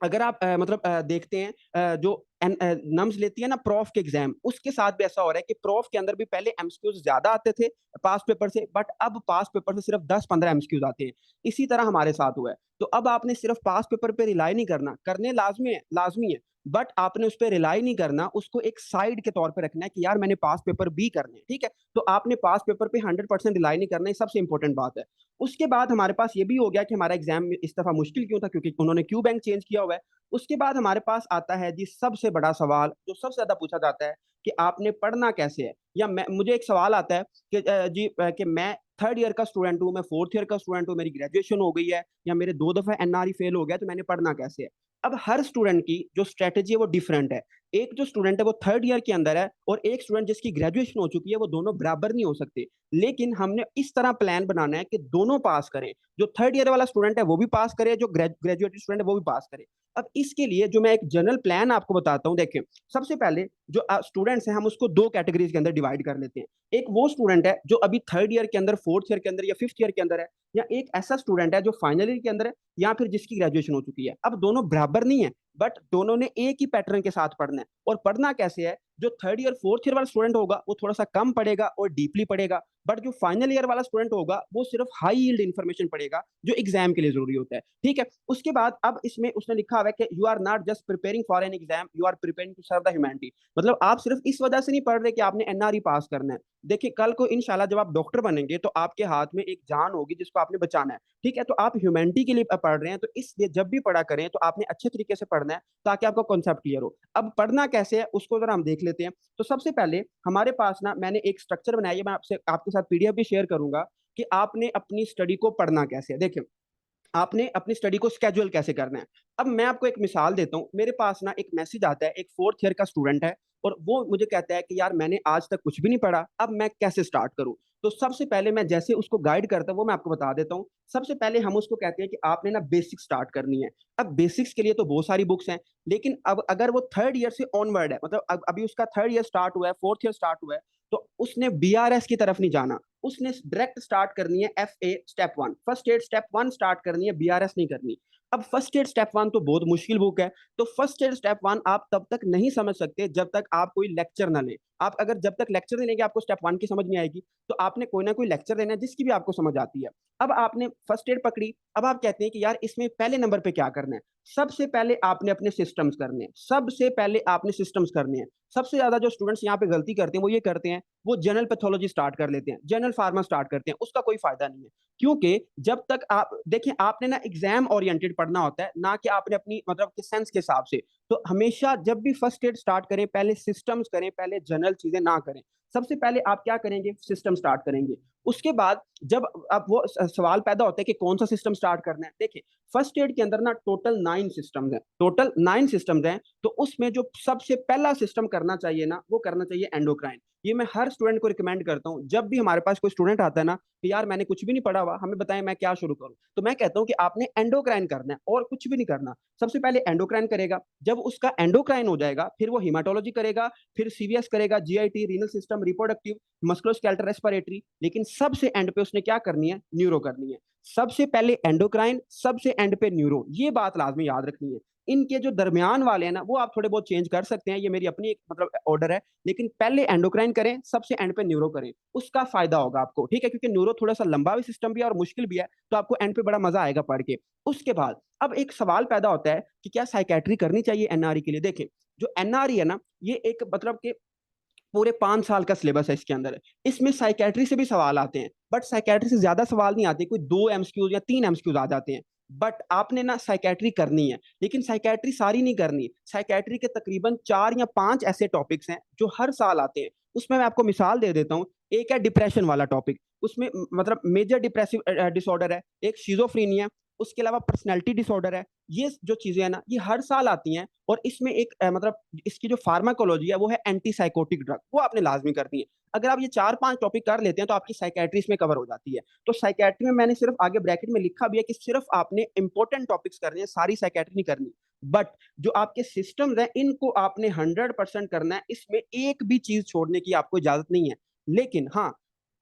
अगर आप मतलब देखते हैं जो नम्स लेती है ना प्रॉफ के एग्जाम, उसके साथ भी ऐसा हो रहा है कि प्रॉफ के अंदर भी पहले एमसीक्यूज ज्यादा आते थे पास पेपर से, बट अब पास पेपर से सिर्फ 10-15 एमसीक्यूज आते हैं। इसी तरह हमारे साथ हुआ है। तो अब आपने सिर्फ पास पेपर पे रिलाई नहीं करना, करने लाजमी है, बट आपने उस पर रिलाई नहीं करना, उसको एक साइड के तौर पर रखना है कि यार मैंने पास पेपर भी करने, ठीक है। तो आपने पास पेपर पे 100% रिलाई नहीं करना, ये सबसे इंपॉर्टेंट बात है। उसके बाद हमारे पास ये भी हो गया कि हमारा एग्जाम इस दफा मुश्किल क्यों था, क्योंकि उन्होंने क्यू बैंक चेंज किया हुआ है। उसके बाद हमारे पास आता है जी सबसे बड़ा सवाल जो सबसे ज्यादा पूछा जाता है कि आपने पढ़ना कैसे है। या मुझे एक सवाल आता है कि कि मैं थर्ड ईयर का स्टूडेंट हूँ, मैं फोर्थ ईयर का स्टूडेंट हूँ, मेरी ग्रेजुएशन हो गई है या मेरे 2 दफा एनआरई फेल हो गया, तो मैंने पढ़ना कैसे है। अब हर स्टूडेंट की जो स्ट्रेटेजी है वो डिफरेंट है। एक जो स्टूडेंट है वो थर्ड ईयर के अंदर है और एक स्टूडेंट जिसकी ग्रेजुएशन हो चुकी है, वो दोनों बराबर नहीं हो सकते। लेकिन हमने इस तरह प्लान बनाना है कि दोनों पास करें, जो थर्ड ईयर वाला स्टूडेंट है वो भी पास करे, जो ग्रेजुएट स्टूडेंट है वो भी पास करे। अब इसके लिए जो मैं एक जनरल प्लान आपको बताता हूँ, देखिए सबसे पहले जो स्टूडेंट्स हैं हम उसको दो कैटेगरीज के अंदर डिवाइड कर लेते हैं। एक वो स्टूडेंट है जो अभी थर्ड ईयर के अंदर, फोर्थ ईयर के अंदर या फिफ्थ ईयर के अंदर है, या एक ऐसा स्टूडेंट है जो फाइनल ईयर के अंदर है, या फिर जिसकी ग्रेजुएशन हो चुकी है। अब दोनों बराबर नहीं है, बट दोनों ने एक ही पैटर्न के साथ पढ़ना है। और पढ़ना कैसे है, जो थर्ड ईयर फोर्थ ईयर वाला स्टूडेंट होगा वो थोड़ा सा कम पढ़ेगा और डीपली पढ़ेगा, बट जो फाइनल ईयर वाला स्टूडेंट होगा वो सिर्फ हाई यील्ड इन्फॉर्मेशन पढ़ेगा जो एग्जाम के लिए जरूरी होता है, ठीक है। उसके बाद अब इसमें उसने लिखा हुआ है कि you are not just preparing for an exam, you are preparing to serve the humanity. मतलब आप सिर्फ इस वजह से नहीं पढ़ रहे कि आपने एनआरई पास करना है। देखिए कल को इंशाल्लाह जब आप डॉक्टर बनेंगे तो आपके हाथ में एक जान होगी जिसको आपने बचाना है, ठीक है। तो आप ह्यूमैनिटी के लिए पढ़ रहे हैं, तो इसलिए जब भी पढ़ा करें तो आपने अच्छे तरीके से पढ़ना है ताकि आपका कॉन्सेप्ट क्लियर हो। अब पढ़ना कैसे है उसको जरा हम देख लेते हैं। तो सबसे पहले हमारे पास ना मैंने एक स्ट्रक्चर बनाया है, मैं आपसे आपके साथ पीडीएफ भी शेयर करूंगा कि आपने अपनी स्टडी को पढ़ना कैसे है। देखिए आपने अपनी स्टडी को स्केड्यूल कैसे करना है। अब मैं आपको एक मिसाल देता हूँ, मेरे पास ना एक मैसेज आता है, एक फोर्थ ईयर का स्टूडेंट है और वो मुझे कहता है कि यार मैंने आज तक कुछ भी नहीं पढ़ा, अब मैं कैसे स्टार्ट करूँ। तो सबसे पहले मैं जैसे उसको गाइड करता हूँ वो मैं आपको बता देता हूँ। सबसे पहले हम उसको कहते हैं कि आपने ना बेसिक स्टार्ट करनी है। अब बेसिक्स के लिए तो बहुत सारी बुक्स हैं, लेकिन अब अगर वो थर्ड ईयर से ऑनवर्ड है, मतलब अब अभी उसका थर्ड ईयर स्टार्ट हुआ है, फोर्थ ईयर स्टार्ट हुआ है, तो उसने बीआरएस की तरफ नहीं जाना, उसने डायरेक्ट स्टार्ट करनी है FA step one, first aid step one start करनी है, बीआरएस नहीं करनी। अब फर्स्ट एड स्टेप वन तो बहुत मुश्किल बुक है, तो फर्स्ट एड स्टेप वन आप तब तक नहीं समझ सकते जब तक आप कोई लेक्चर ना लें। आप अगर जब तक लेक्चर नहीं लेंगे आपको स्टेप वन की समझ नहीं आएगी। तो आपने कोई ना कोई लेक्चर लेना है जिसकी भी आपको समझ आती है। अब आपने फर्स्ट एड पकड़ी, अब आप कहते हैं कि यार इसमें पहले नंबर पे क्या करना है। सबसे पहले आपने अपने सिस्टम्स करने हैं, सबसे पहले आपने सिस्टम्स करने हैं। सबसे ज्यादा जो स्टूडेंट्स यहाँ पे गलती करते हैं वो ये करते हैं, वो जनरल पैथोलॉजी स्टार्ट कर लेते हैं, जनरल फार्मा स्टार्ट करते हैं, उसका कोई फायदा नहीं है। क्योंकि जब तक आप देखिए आपने ना एग्जाम ओरिएंटेड पढ़ना होता है, ना कि आपने अपनी मतलब के सेंस के हिसाब से। तो हमेशा जब भी फर्स्ट एड स्टार्ट करें पहले सिस्टम्स करें, पहले जनरल चीजें ना करें। सबसे पहले आप क्या करेंगे, सिस्टम स्टार्ट करेंगे। उसके बाद जब अब वो सवाल पैदा होता है कि कौन सा सिस्टम स्टार्ट करना है। देखिए फर्स्ट एड के अंदर ना टोटल 9 सिस्टम्स हैं, टोटल 9 सिस्टम्स हैं। तो उसमें जो सबसे पहला सिस्टम करना चाहिए ना वो करना चाहिए एंडोक्राइन। ये मैं हर स्टूडेंट को रिकमेंड करता हूँ। जब भी हमारे पास कोई स्टूडेंट आता है ना कि यार मैंने कुछ भी नहीं पढ़ा हुआ, हमें बताएं मैं क्या शुरू करूँ, तो मैं कहता हूँ कि आपने एंडोक्राइन करना है और कुछ भी नहीं करना। सबसे पहले एंडोक्राइन करेगा, जब उसका एंडोक्राइन हो जाएगा फिर वो हिमाटोलॉजी करेगा, फिर सीवीएस करेगा, GIT, renal system, reproductive, musculoskeletal, respiratory. लेकिन सबसे एंड पे उसने क्या करनी है, न्यूरो करनी है। सबसे पहले एंडोक्राइन, सबसे एंड पे न्यूरो, ये बात लाजमी याद रखनी है। इनके जो दरमियान वाले हैं ना वो आप थोड़े बहुत चेंज कर सकते हैं, ये मेरी अपनी एक मतलब ऑर्डर है। लेकिन पहले एंडोक्राइन करें, सबसे एंड पे न्यूरो करें, उसका फायदा होगा आपको, ठीक है। क्योंकि न्यूरो थोड़ा सा लंबा भी सिस्टम भी है और मुश्किल भी है, तो आपको एंड पे बड़ा मजा आएगा पढ़ के। उसके बाद अब एक सवाल पैदा होता है कि क्या साइकेट्री करनी चाहिए एनआरई के लिए। देखें जो एनआरई है ना ये एक मतलब कि पूरे 5 साल का सिलेबस है इसके अंदर। इसमें साइकेट्री से भी सवाल आते हैं, बट साइकेट्री से ज्यादा सवाल नहीं आते, कोई 2 एमसीक्यूज या 3 एमसीक्यूज आ जाते हैं। बट आपने ना साइकेट्री करनी है, लेकिन साइकेट्री सारी नहीं करनी। साइकेट्री के तकरीबन 4 या 5 ऐसे टॉपिक्स हैं जो हर साल आते हैं। उसमें मैं आपको मिसाल दे देता हूँ। एक है डिप्रेशन वाला टॉपिक, उसमें मतलब मेजर डिप्रेसिव डिसऑर्डर है, एक शिजोफ्रीनिया, उसके अलावा पर्सनैलिटी डिसऑर्डर है। ये जो चीजें हैं ना, ये हर साल आती हैं। और इसमें एक मतलब इसकी जो फार्माकोलॉजी है वो है एंटीसाइकोटिक ड्रग, वो आपने लाजमी करनी है। अगर आप ये 4-5 टॉपिक कर लेते हैं तो आपकी साइकेट्री इसमें कवर हो जाती है। तो साइकेट्री में मैंने सिर्फ आगे ब्रैकेट में लिखा भी है कि सिर्फ आपने इंपॉर्टेंट टॉपिक्स करने हैं, सारी साइकेट्री नहीं करनी। बट जो आपके सिस्टम्स हैं इनको आपने 100% करना है, इसमें एक भी चीज छोड़ने की आपको इजाजत नहीं है। लेकिन हाँ,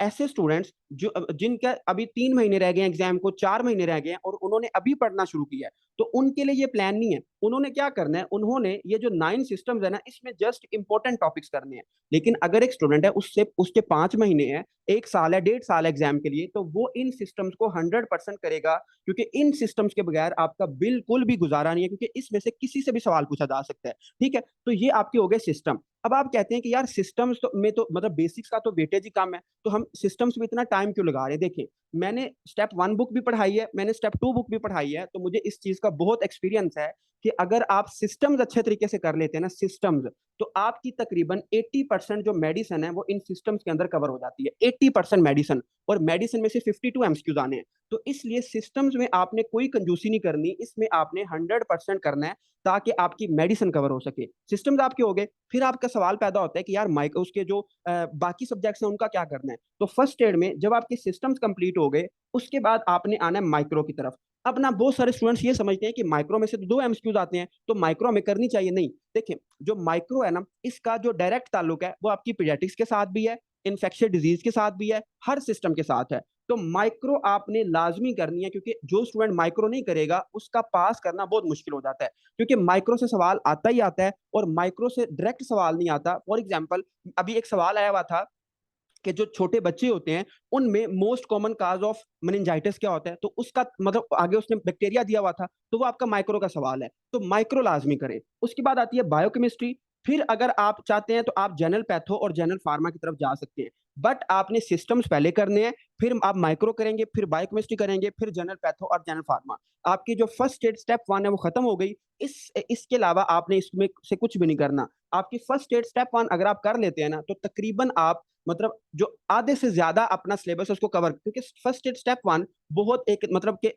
ऐसे स्टूडेंट्स जो जिनका अभी 3 महीने रह गए एग्जाम को, 4 महीने रह गए हैं और उन्होंने अभी पढ़ना शुरू किया है, तो उनके लिए ये प्लान नहीं है। उन्होंने क्या करना है, उन्होंने ये जो 9 सिस्टम्स है ना, इसमें जस्ट इंपॉर्टेंट टॉपिक्स करने हैं। लेकिन अगर एक स्टूडेंट है उससे उसके 5 महीने है, 1 साल है, 1.5 साल एग्जाम के लिए, तो वो इन सिस्टम्स को 100% करेगा। क्योंकि इन सिस्टम्स के बगैर आपका बिल्कुल भी गुजारा नहीं है, क्योंकि इसमें से किसी से भी सवाल पूछा जा सकता है। ठीक है, तो ये आपके हो गए सिस्टम। अब आप कहते हैं कि यार सिस्टम्स तो में तो मतलब बेसिक्स का तो वेटेज ही कम है, तो हम सिस्टम्स में इतना टाइम क्यों लगा रहे हैं। देखिए, मैंने स्टेप 1 बुक भी पढ़ाई है, मैंने स्टेप 2 बुक भी पढ़ाई है, तो मुझे इस चीज का बहुत एक्सपीरियंस है कि अगर आप सिस्टम्स अच्छे तरीके से कर लेते हैं ना, सिस्टम्स, तो आपकी तकरीबन 80% जो मेडिसिन है वो इन सिस्टम्स के अंदर कवर हो जाती है। 80% मेडिसिन, और मेडिसिन में से 52 एमसीक्यूज आने हैं। तो इसलिए सिस्टम्स में आपने कोई कंजूसी नहीं करनी, इसमें आपने 100% करना है, ताकि आपकी मेडिसिन कवर हो सके। सिस्टम्स आपके हो गए, फिर आपका सवाल पैदा होता है कि यार माइक उसके जो बाकी सब्जेक्ट्स हैं उनका क्या करना है। तो फर्स्ट एड में जब आपके सिस्टम्स कंप्लीट हो गए, उसके बाद आपने आना है माइक्रो की तरफ। अब ना बहुत सारे स्टूडेंट्स ये समझते हैं कि माइक्रो में से तो 2 एमसीक्यूज आते हैं, तो माइक्रो हमें करनी चाहिए। नहीं, देखिए, जो माइक्रो है ना, इसका जो डायरेक्ट ताल्लुक है वो आपकी पीडियाट्रिक्स के साथ भी है, इन्फेक्शियस डिजीज के साथ भी है, हर सिस्टम के साथ है। तो माइक्रो आपने लाजमी करनी है, क्योंकि जो स्टूडेंट माइक्रो नहीं करेगा उसका पास करना बहुत मुश्किल हो जाता है। क्योंकि माइक्रो से सवाल आता ही आता है, और माइक्रो से डायरेक्ट सवाल नहीं आता। फॉर एग्जाम्पल, अभी एक सवाल आया हुआ था कि जो छोटे बच्चे होते हैं उनमें most common cause of meningitis क्या होता है, तो उसका मतलब आगे उसने बैक्टीरिया दिया हुआ था, तो वो आपका माइक्रो का सवाल है। तो माइक्रो लाजमी करें। उसके बाद आती है बायोकेमिस्ट्री। फिर अगर आप चाहते हैं तो आप जनरल पैथो और जनरल फार्मा की तरफ जा सकते हैं। बट आपने सिस्टम्स पहले करने हैं, फिर आप माइक्रो करेंगे, फिर बायोकेमिस्ट्री करेंगे, फिर जनरल पैथो और जनरल फार्मा। आपकी जो फर्स्ट स्टेप 1 है वो खत्म हो गई। इसके अलावा आपने इसमें से कुछ भी नहीं करना। आपकी फर्स्ट स्टेप 1 अगर आप कर लेते हैं ना, तो तकरीबन आप मतलब जो आधे से ज्यादा अपना सिलेबस उसको कवर, क्योंकि फर्स्ट स्टेप 1 बहुत एक मतलब के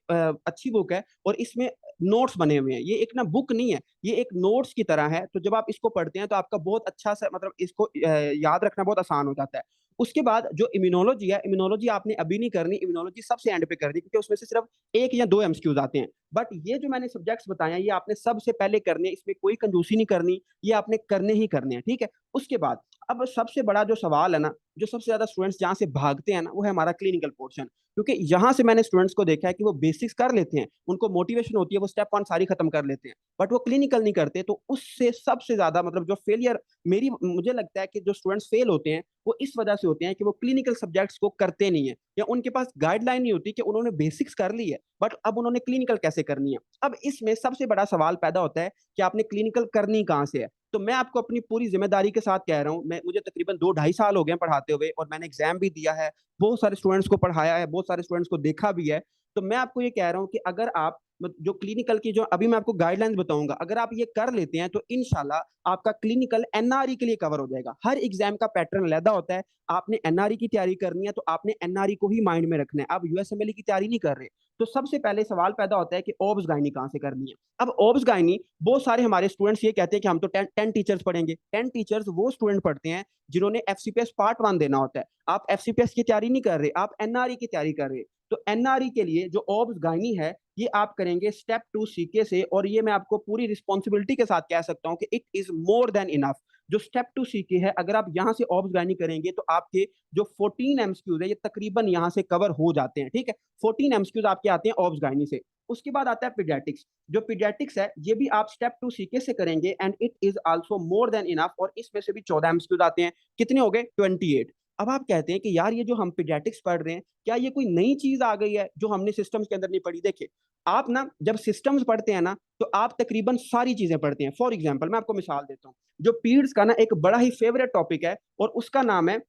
अच्छी बुक है, और इसमें नोट्स बने हुए हैं। ये एक ना बुक नहीं है, ये एक नोट्स की तरह है। तो जब आप इसको पढ़ते हैं तो आपका बहुत अच्छा सा मतलब इसको याद रखना बहुत आसान हो जाता है। उसके बाद जो इम्यूनोलॉजी है, इम्यूनोलॉजी आपने अभी नहीं करनी, इम्यूनोलॉजी सबसे एंड पे करनी, क्योंकि उसमें से सिर्फ 1 या 2 एमसीक्यूज आते हैं। बट ये जो मैंने सब्जेक्ट्स बताए हैं ये आपने सबसे पहले करने, इसमें कोई कंजूसी नहीं करनी, ये आपने करने ही करने हैं। ठीक है, उसके बाद अब सबसे बड़ा जो सवाल है ना, जो सबसे ज्यादा स्टूडेंट्स जहाँ से भागते हैं ना, वो है हमारा क्लिनिकल पोर्शन। क्योंकि यहाँ से मैंने स्टूडेंट्स को देखा है कि वो बेसिक्स कर लेते हैं, उनको मोटिवेशन होती है, वो स्टेप 1 सारी खत्म कर लेते हैं, बट वो क्लिनिकल नहीं करते। तो उससे सबसे ज्यादा मतलब जो फेलियर मेरी मुझे लगता है कि जो स्टूडेंट्स फेल होते हैं वो इस वजह से होते हैं कि वो क्लिनिकल सब्जेक्ट्स को करते नहीं है, या उनके पास गाइडलाइन नहीं होती कि उन्होंने बेसिक्स कर ली है, बट अब उन्होंने क्लिनिकल कैसे करनी है। अब इसमें सबसे बड़ा सवाल पैदा होता है कि आपने क्लिनिकल करनी कहाँ से है। तो मैं आपको अपनी पूरी जिम्मेदारी के साथ कह रहा हूँ, मैं मुझे तकरीबन 2-2.5 साल हो गए हैं पढ़ाते हुए, और मैंने एग्जाम भी दिया है, बहुत सारे स्टूडेंट्स को पढ़ाया है, बहुत सारे स्टूडेंट्स को देखा भी है। तो मैं आपको ये कह रहा हूँ कि अगर आप जो क्लिनिकल की जो अभी मैं आपको गाइडलाइंस बताऊंगा, अगर आप ये कर लेते हैं तो इंशाल्लाह आपका क्लिनिकल एनआरई के लिए कवर हो जाएगा। हर एग्जाम का पैटर्न अलग होता है। आपने एनआरई की तैयारी करनी है तो आपने एनआरई को ही माइंड में रखना है, आप यूएसएमएल की तैयारी नहीं कर रहे। तो सबसे पहले सवाल पैदा होता है कि ओब्स गायनी कहाँ से करनी है। अब ओब्स गायनी बहुत सारे हमारे स्टूडेंट्स ये कहते हैं कि हम तो 10 टीचर्स पढ़ेंगे। 10 टीचर्स वो स्टूडेंट पढ़ते हैं जिन्होंने एफसीपीएस पार्ट 1 देना होता है। आप एफसीपीएस की तैयारी नहीं कर रहे, आप एनआरई की तैयारी कर रहे। तो एनआरई के लिए जो ओब्स गायनी है ये आप करेंगे स्टेप 2 सीके से, और ये मैं आपको पूरी रिस्पॉन्सिबिलिटी के साथ कह सकता हूँ कि it is more than enough. जो स्टेप 2 सीके है, अगर आप यहाँ से ऑब्स गायनी करेंगे तो आपके जो 14 एमसीक्यूज है ये तकरीबन यहाँ से कवर हो जाते हैं। ठीक है, 14 एमसीक्यूज आपके आते हैं ऑब्स गायनी से। उसके बाद आता है पीडियाट्रिक्स। जो पीडियाट्रिक्स है ये भी आप स्टेप 2 सीके से करेंगे, and it is also more than enough, और इसमें से भी 14 एमसीक्यूज आते हैं। कितने हो गए? 28। अब आप कहते हैं कि यार ये जो हम पीडियाट्रिक्स पढ़ रहे हैं, क्या ये कोई नई चीज आ गई है जो हमने सिस्टम्स के अंदर नहीं पढ़ी? देखिए, आप ना जब सिस्टम्स पढ़ते हैं ना, तो आप तकरीबन सारी चीजें पढ़ते हैं। फॉर एग्जाम्पल मैं आपको मिसाल देता हूँ, जो पीड्स का ना एक बड़ा ही फेवरेट टॉपिक है और उसका नाम है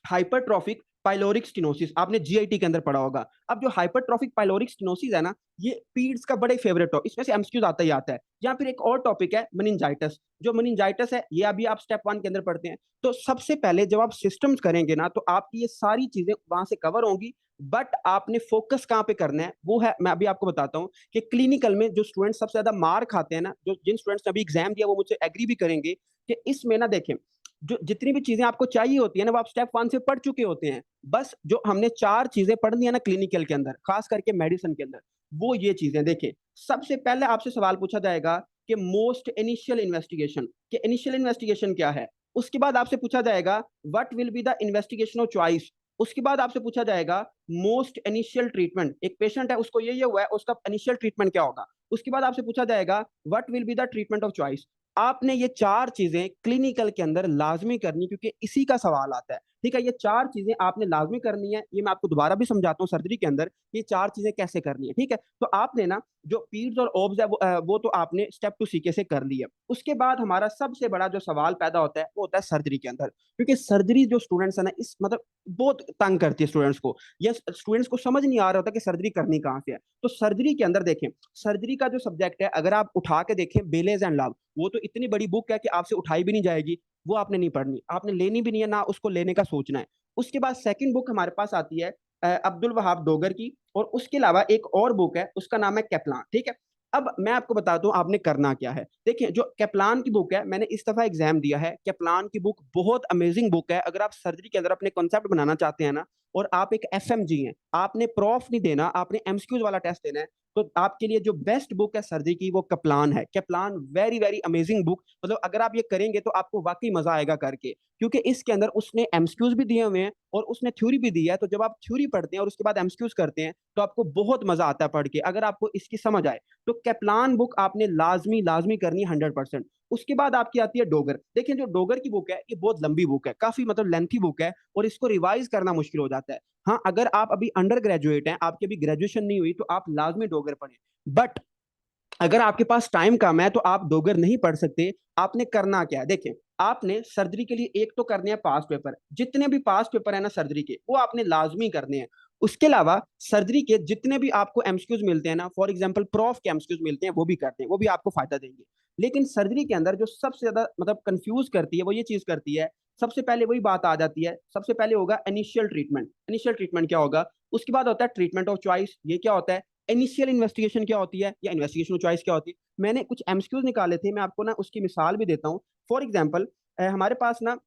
हाइपरट्रॉफिक पाइलोरिक स्टिनोसिस। आपने जीआईटी के अंदर पढ़ा होगा। अब जो हाइपरट्रॉफिक पाइलोरिक स्टिनोसिस है ना, ये पीड्स का बड़े फेवरेट टॉपिक, इसमें से एमसीक्यूज आता ही आता है। या फिर एक और टॉपिक है मेनिंजाइटिस। जो मेनिंजाइटिस है ये अभी आप स्टेप 1 के अंदर पढ़ते हैं। तो सबसे पहले जब आप सिस्टम्स करेंगे ना, तो आपकी ये सारी चीजें वहां से कवर होंगी। बट आपने फोकस कहाँ पे करना है, वो है मैं अभी आपको बताता हूँ कि क्लिनिकल में जो स्टूडेंट सबसे ज्यादा मार खाते हैं ना, जो जिन स्टूडेंट्स ने अभी एग्जाम दिया वो मुझसे एग्री भी करेंगे कि इसमें ना देखें, जो जितनी भी चीजें आपको चाहिए होती है ना, वो आप स्टेप 1 से पढ़ चुके होते हैं। बस जो हमने 4 चीजें पढ़नी है ना क्लिनिकल के अंदर, खास करके मेडिसिन के अंदर, वो ये चीजें देखें। सबसे पहले आपसे सवाल पूछा जाएगा कि मोस्ट इनिशियल इन्वेस्टिगेशन, कि इनिशियल इन्वेस्टिगेशन क्या है। उसके बाद आपसे पूछा जाएगा what will be the investigation of choice. उसके बाद आपसे पूछा जाएगा मोस्ट इनिशियल ट्रीटमेंट, एक पेशेंट है उसको ये हुआ है, उसका इनिशियल ट्रीटमेंट क्या होगा। उसके बाद आपसे पूछा जाएगा what will be the treatment of choice. आपने ये 4 चीजें क्लिनिकल के अंदर लाजमी करनी, क्योंकि इसी का सवाल आता है। ठीक है, ये 4 चीजें आपने लाजमी करनी है। ये मैं आपको दोबारा भी समझाता हूँ सर्जरी के अंदर ये 4 चीजें कैसे करनी है। ठीक है, तो आपने ना जो पीड्स और ओब्स है वो तो आपने स्टेप टू सीके से कर लिया। उसके बाद हमारा सबसे बड़ा जो सवाल पैदा होता है वो होता है सर्जरी के अंदर, क्योंकि सर्जरी जो स्टूडेंट्स है ना, इस मतलब बहुत तंग करती है स्टूडेंट्स को। या स्टूडेंट्स को समझ नहीं आ रहा होता कि सर्जरी करनी कहाँ से है। तो सर्जरी के अंदर देखें, सर्जरी का जो सब्जेक्ट है अगर आप उठा के देखें, बेलेज एंड लव, वो तो इतनी बड़ी बुक है कि आपसे उठाई भी नहीं जाएगी। वो आपने नहीं पढ़नी, आपने लेनी भी नहीं है, ना उसको लेने का सोचना है। उसके बाद सेकंड बुक हमारे पास आती है अब्दुल वहाब डोगर की, और उसके अलावा एक और बुक है उसका नाम है कैप्लान। ठीक है, अब मैं आपको बताता हूँ आपने करना क्या है। देखिए, जो कैप्लान की बुक है, मैंने इस दफा एग्जाम दिया है, कैप्लान की बुक बहुत अमेजिंग बुक है। अगर आप सर्जरी के अंदर अपने कॉन्सेप्ट बनाना चाहते हैं ना, और आप एक एफएमजी हैं, आपने प्रॉफ नहीं देना, आपने एमसीक्यूज वाला टेस्ट देना है, तो आपके लिए जो बेस्ट बुक है सर्जरी की वो कैप्लान है। Kaplan very very amazing book, मतलब अगर आप ये करेंगे तो आपको वाकई मजा आएगा करके, क्योंकि इसके अंदर उसने एमसीक्यूज भी दिए हुए हैं और उसने थ्योरी भी दी है। तो जब आप थ्योरी पढ़ते हैं और उसके बाद एमसीक्यूज करते हैं तो आपको बहुत मजा आता है पढ़ के, अगर आपको इसकी समझ आए। तो कैप्लान बुक आपने लाजमी लाजमी करनी है 100%। उसके बाद आपकी आती है डोगर। देखिए, जो डोगर की बुक है ये बहुत लंबी बुक है, काफी मतलब लेंथी बुक है, और इसको रिवाइज करना मुश्किल हो जाता है। हाँ, अगर आप अभी अंडर ग्रेजुएट हैं, आपकी अभी ग्रेजुएशन नहीं हुई, तो आप लाजमी डोगर पढ़ें। बट अगर आपके पास टाइम कम है तो आप डोगर नहीं पढ़ सकते। आपने करना क्या है, देखिए, आपने सर्जरी के लिए एक तो करने हैं पास्ट पेपर, जितने भी पास्ट पेपर है ना सर्जरी के, वो आपने लाजमी करने हैं। उसके अलावा सर्जरी के जितने भी आपको एमसीक्यूज मिलते हैं ना, फॉर एग्जांपल प्रॉफ के एमसीक्यूज मिलते हैं, वो भी करते हैं, वो भी आपको फायदा देंगे। लेकिन सर्जरी के अंदर जो सबसे ज्यादा मतलब कंफ्यूज करती है वो ये चीज करती है, सबसे पहले वही बात आ जाती है। सबसे पहले होगा इनिशियल ट्रीटमेंट। इनिशियल ट्रीटमेंट क्या होगा? उसके बाद होता है ट्रीटमेंट ऑफ चॉइस। ये क्या होता है? इनिशियल इन्वेस्टिगेशन क्या होती है, या इन्वेस्टिगेशन चॉइस क्या होती है? मैंने कुछ एमसीक्यूज निकाले थे, मैं आपको ना उसकी मिसाल भी देता हूँ। फॉर एग्जांपल हमारे पास ना,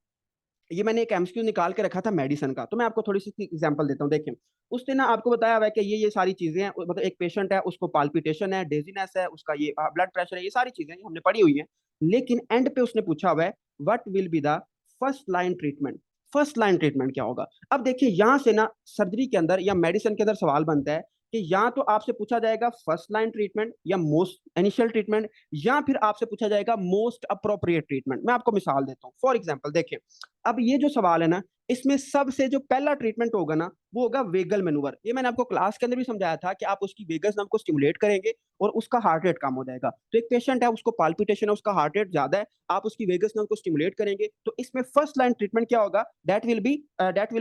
ये मैंने एक एमसीक्यू निकाल के रखा था मेडिसिन का, तो मैं आपको थोड़ी सी एग्जांपल देता हूँ। देखिए, उसने ना आपको बताया हुआ है कि ये सारी चीजें हैं, मतलब एक पेशेंट है उसको पाल्पिटेशन है, डेजीनेस है, उसका ये ब्लड प्रेशर है, ये सारी चीजें हमने पढ़ी हुई हैं। लेकिन एंड पे उसने पूछा हुआ है what will be the first line treatment. First line treatment क्या होगा? अब देखिए, यहाँ से ना सर्जरी के अंदर या मेडिसिन के अंदर सवाल बनता है कि या तो आपसे पूछा जाएगा फर्स्ट लाइन ट्रीटमेंट या मोस्ट इनिशियल ट्रीटमेंट, या फिर आपसे पूछा जाएगा मोस्ट अप्रोप्रिएट ट्रीटमेंट। मैं आपको मिसाल देता हूँ। फॉर एग्जाम्पल देखिए, अब ये जो सवाल है ना, इसमें सबसे जो पहला ट्रीटमेंट होगा ना, वो होगा वेगल मैनूवर। ये मैंने आपको क्लास के अंदर भी समझाया था कि आप उसकी वेगस नर्व को स्टिमुलेट करेंगे और उसका हार्ट रेट कम हो जाएगा। तो एक पेशेंट है उसको पाल्पिटेशन है, उसका हार्ट रेट ज्यादा है, आप उसकी वेगस नर्व को स्टिमुलेट करेंगे, तो इसमें फर्स्ट लाइन ट्रीटमेंट क्या होगा? That will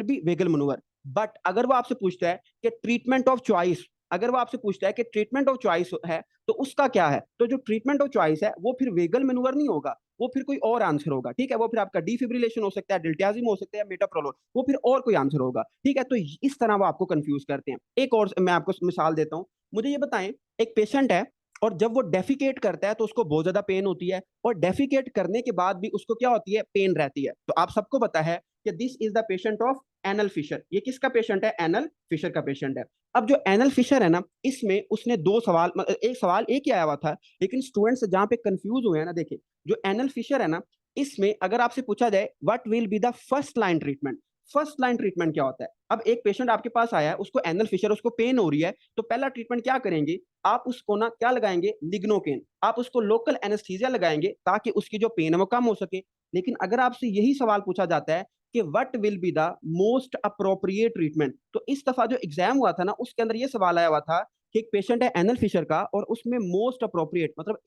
be vagal manoeuvre. But अगर वो आपसे पूछता है कि ट्रीटमेंट ऑफ चॉइस, अगर वो आपसे पूछता है कि ट्रीटमेंट ऑफ चॉइस है तो उसका क्या है, तो जो ट्रीटमेंट ऑफ चॉइस है वो फिर वेगल मैनूवर नहीं होगा, वो फिर कोई और आंसर होगा। ठीक है, वो फिर आपका डिफिब्रिलेशन हो सकता है, डिल्टियाजिम हो सकता है, मेटाप्रोलोल, वो फिर और कोई आंसर होगा। ठीक है, तो इस तरह वो आपको कंफ्यूज करते हैं। एक और मैं आपको मिसाल देता हूँ। मुझे ये बताएं, एक पेशेंट है और जब वो डेफिकेट करता है तो उसको बहुत ज्यादा पेन होती है, और डेफिकेट करने के बाद भी उसको क्या होती है? पेन रहती है। तो आप सबको पता है कि this is the patient of anal fissure. ये किसका पेशेंट है? एनल फिशर का पेशेंट है। अब जो एनल फिशर है ना, इसमें उसने 2 सवाल, एक सवाल एक ही आया हुआ था, लेकिन स्टूडेंट्स जहां पे कंफ्यूज हुए हैं ना, देखिए, जो एनल फिशर है ना, इसमें अगर आपसे पूछा जाए what will be the first line treatment, first line treatment क्या होता है? अब एक पेशेंट आपके पास आया है, उसको एनल फिशर, उसको पेन हो रही है, तो पहला ट्रीटमेंट क्या करेंगे? आप उसको ना क्या लगाएंगे? लिग्नोकेन। आप उसको लोकल एनेस्थीसिया लगाएंगे ताकि उसकी जो पेन है वो कम हो सके। लेकिन अगर आपसे यही सवाल पूछा जाता है कि what will be the most appropriate treatment. तो इस दफा जो एग्जाम हुआ था ना, उसके अंदर ये सवाल आया हुआ था कि एक पेशेंट है एनल फिशर का, और उसमें मोस्ट अप्रोप्रिएट मतलब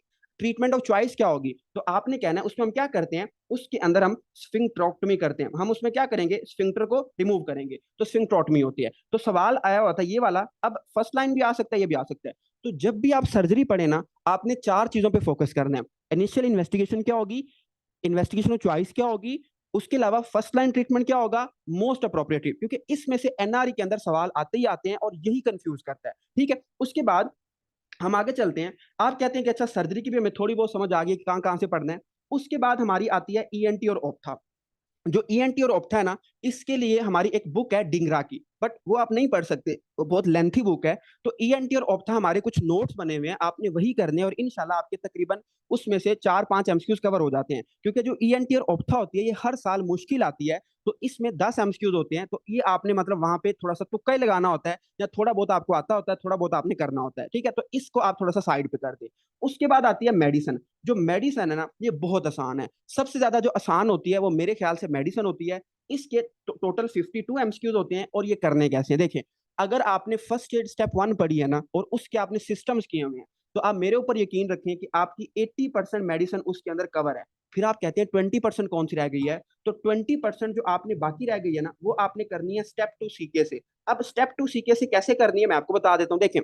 ट्रीटमेंट ऑफ चॉइस क्या होगी। तो आपने कहना है उसमें हम क्या करते हैं, उसके अंदर हम स्फिंक्ट्रोक्टमी करते हैं। हम उसमें क्या करेंगे, स्फिंक्टर को रिमूव करेंगे, तो स्फिंक्ट्रोटमी होती है। तो सवाल आया हुआ था ये वाला। अब फर्स्ट लाइन भी आ सकता है, ये भी आ सकता है। तो जब भी आप सर्जरी पढ़े ना, आपने 4 चीजों पे फोकस करना है। इनिशियल इन्वेस्टिगेशन क्या होगी, इन्वेस्टिगेशन ऑफ चॉइस क्या होगी, उसके अलावा फर्स्ट लाइन ट्रीटमेंट क्या होगा, मोस्ट अप्रोप्रिएट, क्योंकि इसमें से एनआरई के अंदर सवाल आते ही आते हैं और यही कंफ्यूज करता है। ठीक है, उसके बाद हम आगे चलते हैं। आप कहते हैं कि अच्छा सर्जरी की भी हमें थोड़ी बहुत समझ आ गई कि कहाँ कहाँ से पढ़ना है। उसके बाद हमारी आती है ईएनटी और ऑप्था। जो ईएनटी और ऑप्था है ना, इसके लिए हमारी एक बुक है डिंगरा की, बट वो आप नहीं पढ़ सकते, वो बहुत लेंथी बुक है। तो ईएनटी और ऑप्था हमारे कुछ नोट्स बने हुए हैं, आपने वही करने हैं, और इंशाल्लाह आपके तकरीबन उसमें से 4-5 एमसीक्यूज कवर हो जाते हैं। क्योंकि जो ईएनटी और ऑप्था होती है ये हर साल मुश्किल आती है, तो इसमें 10 एमसीक्यूज होते हैं। तो ये आपने मतलब वहां पे थोड़ा सा तुक्का ही लगाना होता है, या थोड़ा बहुत आपको आता होता है, थोड़ा बहुत आपने करना होता है। ठीक है, तो इसको आप थोड़ा सा साइड पे कर दें। उसके बाद आती है मेडिसिन। जो मेडिसिन है ना, ये बहुत आसान है। सबसे ज्यादा जो आसान होती है वो मेरे ख्याल से मेडिसिन होती है। इसके टोटल 52 एमसीक्यूज होते हैं, और ये करने कैसे हैं देखिए। अगर आपने फर्स्ट एड स्टेप 1 पढ़ी है ना, और उसके आपने सिस्टम्स किए हुए हैं, तो आप मेरे ऊपर यकीन रखें कि आपकी 80% मेडिसिन उसके अंदर कवर है। फिर आप कहते हैं 20% कौन सी रह गई है, तो 20% जो आपने बाकी रह गई है ना, वो आपने करनी है स्टेप 2 सीके से। अब स्टेप 2 सीके से कैसे करनी है मैं आपको बता देता हूँ। देखिए,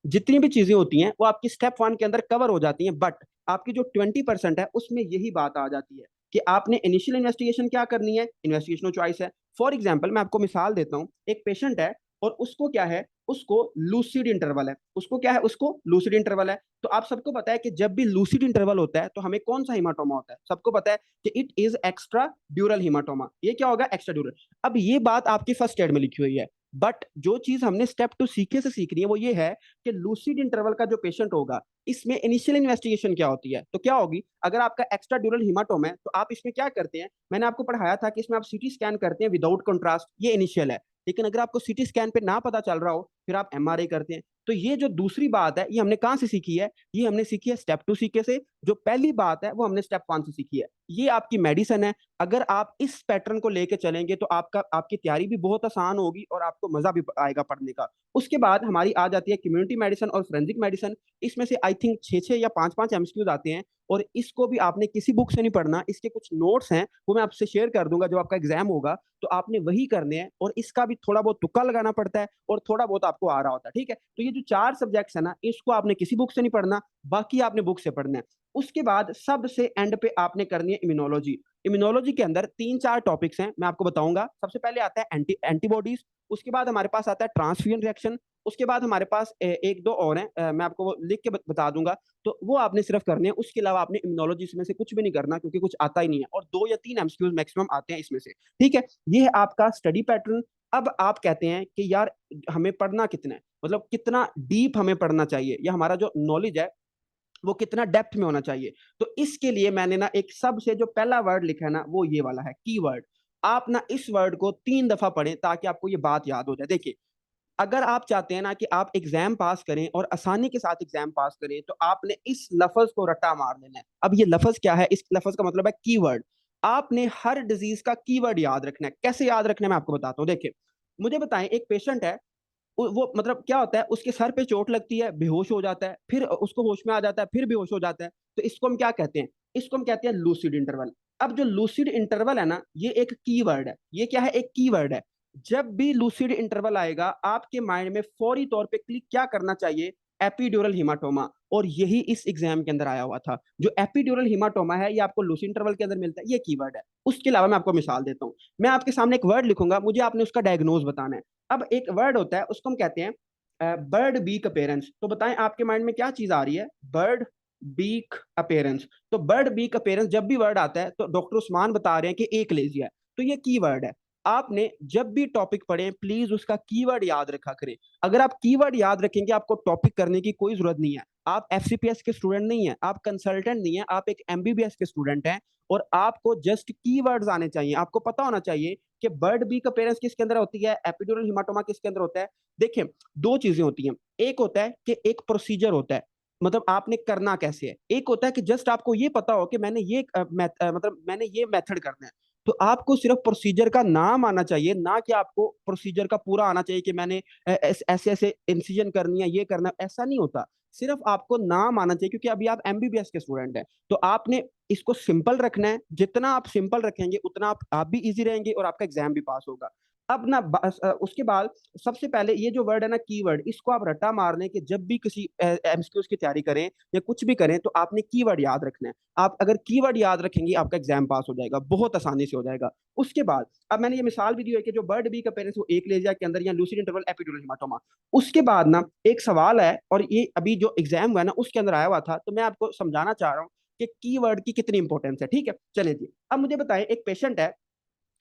जितनी भी चीजें होती हैं वो आपकी स्टेप 1 के अंदर कवर हो जाती हैं, बट आपकी जो 20% है उसमें यही बात आ जाती है कि आपने इनिशियल इन्वेस्टिगेशन क्या करनी है, इन्वेस्टिगेशन ऑफ चॉइस है। फॉर एग्जाम्पल मैं आपको मिसाल देता हूँ, एक पेशेंट है और उसको क्या है, उसको लूसिड इंटरवल है। उसको क्या है, उसको लूसिड इंटरवल है। तो आप सबको पता है कि जब भी लूसिड इंटरवल होता है तो हमें कौन सा हिमाटोमा होता है, सबको पता है कि इट इज एक्स्ट्रा ड्यूरल हिमाटोमा। ये क्या होगा, एक्स्ट्रा ड्यूरल। अब ये बात आपकी फर्स्ट एड में लिखी हुई है, बट जो चीज हमने स्टेप 2 सीखे से सीखनी है वो ये है कि लूसिड इंटरवल का जो पेशेंट होगा, इसमें इनिशियल इन्वेस्टिगेशन क्या होती है, तो क्या होगी। अगर आपका एक्स्ट्रा ड्यूरल हिमाटोम है तो आप इसमें क्या करते हैं, मैंने आपको पढ़ाया था कि इसमें आप सीटी स्कैन करते हैं विदाउट कंट्रास्ट, ये इनिशियल है। लेकिन अगर आपको सीटी स्कैन पे ना पता चल रहा हो, फिर आप एमआरआई करते हैं। तो ये जो दूसरी बात है, ये हमने कहां से सीखी है, ये हमने सीखी है स्टेप 2 सीखे से। जो पहली बात है वो हमने स्टेप 1 से सीखी है। ये आपकी मेडिसिन है। अगर आप इस पैटर्न को लेके चलेंगे तो आपकी तैयारी भी बहुत आसान होगी और आपको मजा भी आएगा पढ़ने का। उसके बाद हमारी आ जाती है कम्युनिटी मेडिसिन और फोरेंसिक मेडिसिन। इसमें से आई थिंक 6-6 या 5-5 एमसीक्यूज आते हैं, और इसको भी आपने किसी बुक से नहीं पढ़ना। इसके कुछ नोट्स हैं, वो मैं आपसे शेयर कर दूंगा जब आपका एग्जाम होगा, तो आपने वही करने हैं। और इसका भी थोड़ा बहुत तुक्का लगाना पड़ता है, और थोड़ा बहुत आपको आ रहा होता है। ठीक है, तो ये जो 4 सब्जेक्ट्स है ना, इसको आपने किसी बुक से नहीं पढ़ना, बाकी आपने बुक से पढ़ना है। उसके बाद सबसे एंड पे आपने करनी है इम्यूनोलॉजी। इम्यूनोलॉजी के अंदर 3-4 टॉपिक्स हैं, मैं आपको बताऊंगा। सबसे पहले आता है एंटीबॉडीज। उसके बाद हमारे पास आता है ट्रांसफ्यूजन रिएक्शन। उसके बाद हमारे पास एक दो और हैं, मैं आपको वो लिख के बता दूंगा, तो वो आपने सिर्फ करने हैं। उसके अलावा आपने इम्यूनोलॉजी में से कुछ भी नहीं करना, क्योंकि कुछ आता ही नहीं है, और 2 या 3 एमसीक्यूज मैक्सिमम आते हैं इसमें से। ठीक है, ये है आपका स्टडी पैटर्न। अब आप कहते हैं कि यार हमें पढ़ना कितना है, मतलब कितना डीप हमें पढ़ना चाहिए, या हमारा जो नॉलेज है वो कितना डेप्थ में होना चाहिए। तो इसके लिए मैंने ना एक सबसे जो पहला वर्ड लिखा है ना, वो ये वाला है, कीवर्ड। आप ना इस वर्ड को 3 दफा पढ़ें ताकि आपको ये बात याद हो जाए। देखिए, अगर आप चाहते हैं ना कि आप एग्जाम पास करें और आसानी के साथ एग्जाम पास करें, तो आपने इस लफ्ज को रट्टा मार देना है। अब ये लफ्ज क्या है, इस लफ्ज का मतलब है कीवर्ड। आपने हर डिजीज का कीवर्ड याद रखना है। कैसे याद रखना है मैं आपको बताता हूँ। देखिए, मुझे बताएं, एक पेशेंट है, वो मतलब क्या होता है, उसके सर पे चोट लगती है, बेहोश हो जाता है, फिर उसको होश में आ जाता है, फिर बेहोश हो जाता है। तो इसको हम क्या कहते हैं, इसको हम कहते हैं लूसिड इंटरवल। अब जो लूसिड इंटरवल है ना, ये एक कीवर्ड है। ये क्या है, एक कीवर्ड है। जब भी लूसिड इंटरवल आएगा, आपके माइंड में फौरी तौर पे क्लिक क्या करना चाहिए, एपिड्यूरल हिमाटोमा। और यही इस एग्जाम के अंदर आया हुआ था। जो एपिड्यूरल हिमाटोमा है, ये आपको लूसिड इंटरवल के अंदर मिलता है, ये कीवर्ड है। उसके अलावा मैं आपको मिसाल देता हूँ। मैं आपके सामने एक वर्ड लिखूंगा, मुझे आपने उसका डायग्नोज बताना है। अब एक वर्ड होता है, उसको हम कहते हैं बर्ड बीक अपेयरेंस। तो बताएं आपके माइंड में क्या चीज आ रही है, बर्ड बीक अपेयरेंस। तो बर्ड बीक अपेयरेंस जब भी वर्ड आता है, तो डॉक्टर उस्मान बता रहे हैं कि एक लेजिया है। तो ये कीवर्ड है। आपने जब भी टॉपिक पढ़े, प्लीज उसका कीवर्ड याद रखा करें। अगर आप कीवर्ड याद रखेंगे, आपको टॉपिक करने की कोई जरूरत नहीं है। आप एफसीपीएस के स्टूडेंट नहीं है, आप कंसल्टेंट नहीं है, आप एक एमबीबीएस के स्टूडेंट हैं। और आपको जस्ट कीवर्ड्स आने चाहिए। आपको पता होना चाहिए कि बर्ड बी का पेरेंट्स किसके अंदर होती है, एपिड्यूरल हिमाटोमा किसके अंदर होता है। देखिए, 2 चीजें होती हैं। एक होता है कि एक प्रोसीजर होता है, मतलब आपने करना कैसे है। एक होता है कि जस्ट आपको ये पता हो कि मैंने ये मतलब मैंने ये मेथड करना है। तो आपको सिर्फ प्रोसीजर का नाम आना चाहिए, ना कि आपको प्रोसीजर का पूरा आना चाहिए कि मैंने ऐसे ऐसे इंसिजन करनी है, ये करना है। ऐसा नहीं होता, सिर्फ आपको नाम आना चाहिए, क्योंकि अभी आप एमबीबीएस के स्टूडेंट हैं। तो आपने इसको सिंपल रखना है, जितना आप सिंपल रखेंगे उतना आप भी इजी रहेंगे और आपका एग्जाम भी पास होगा। अब ना उसके बाद सबसे पहले ये जो वर्ड है ना कीवर्ड, इसको आप रट्टा मारने के जब भी किसी एमसीक्यूज की तैयारी करें या कुछ भी करें, तो आपने कीवर्ड याद रखना है। आप अगर कीवर्ड याद रखेंगे आपका एग्जाम पास हो जाएगा, बहुत आसानी से हो जाएगा। उसके बाद अब मैंने ये मिसाल भी दी है कि जो बर्ड बी का पेरेंट्स वो एकलेजिया के अंदर या लूसिड इंटरवल एपिड्यूरल हेमाटोमा। उसके बाद ना एक सवाल है, और ये अभी जो एग्जाम हुआ है ना उसके अंदर आया हुआ था, तो मैं आपको समझाना चाह रहा हूँ कि कीवर्ड की कितनी इंपॉर्टेंस है। ठीक है, चलिए जी। अब मुझे बताएं, एक पेशेंट है,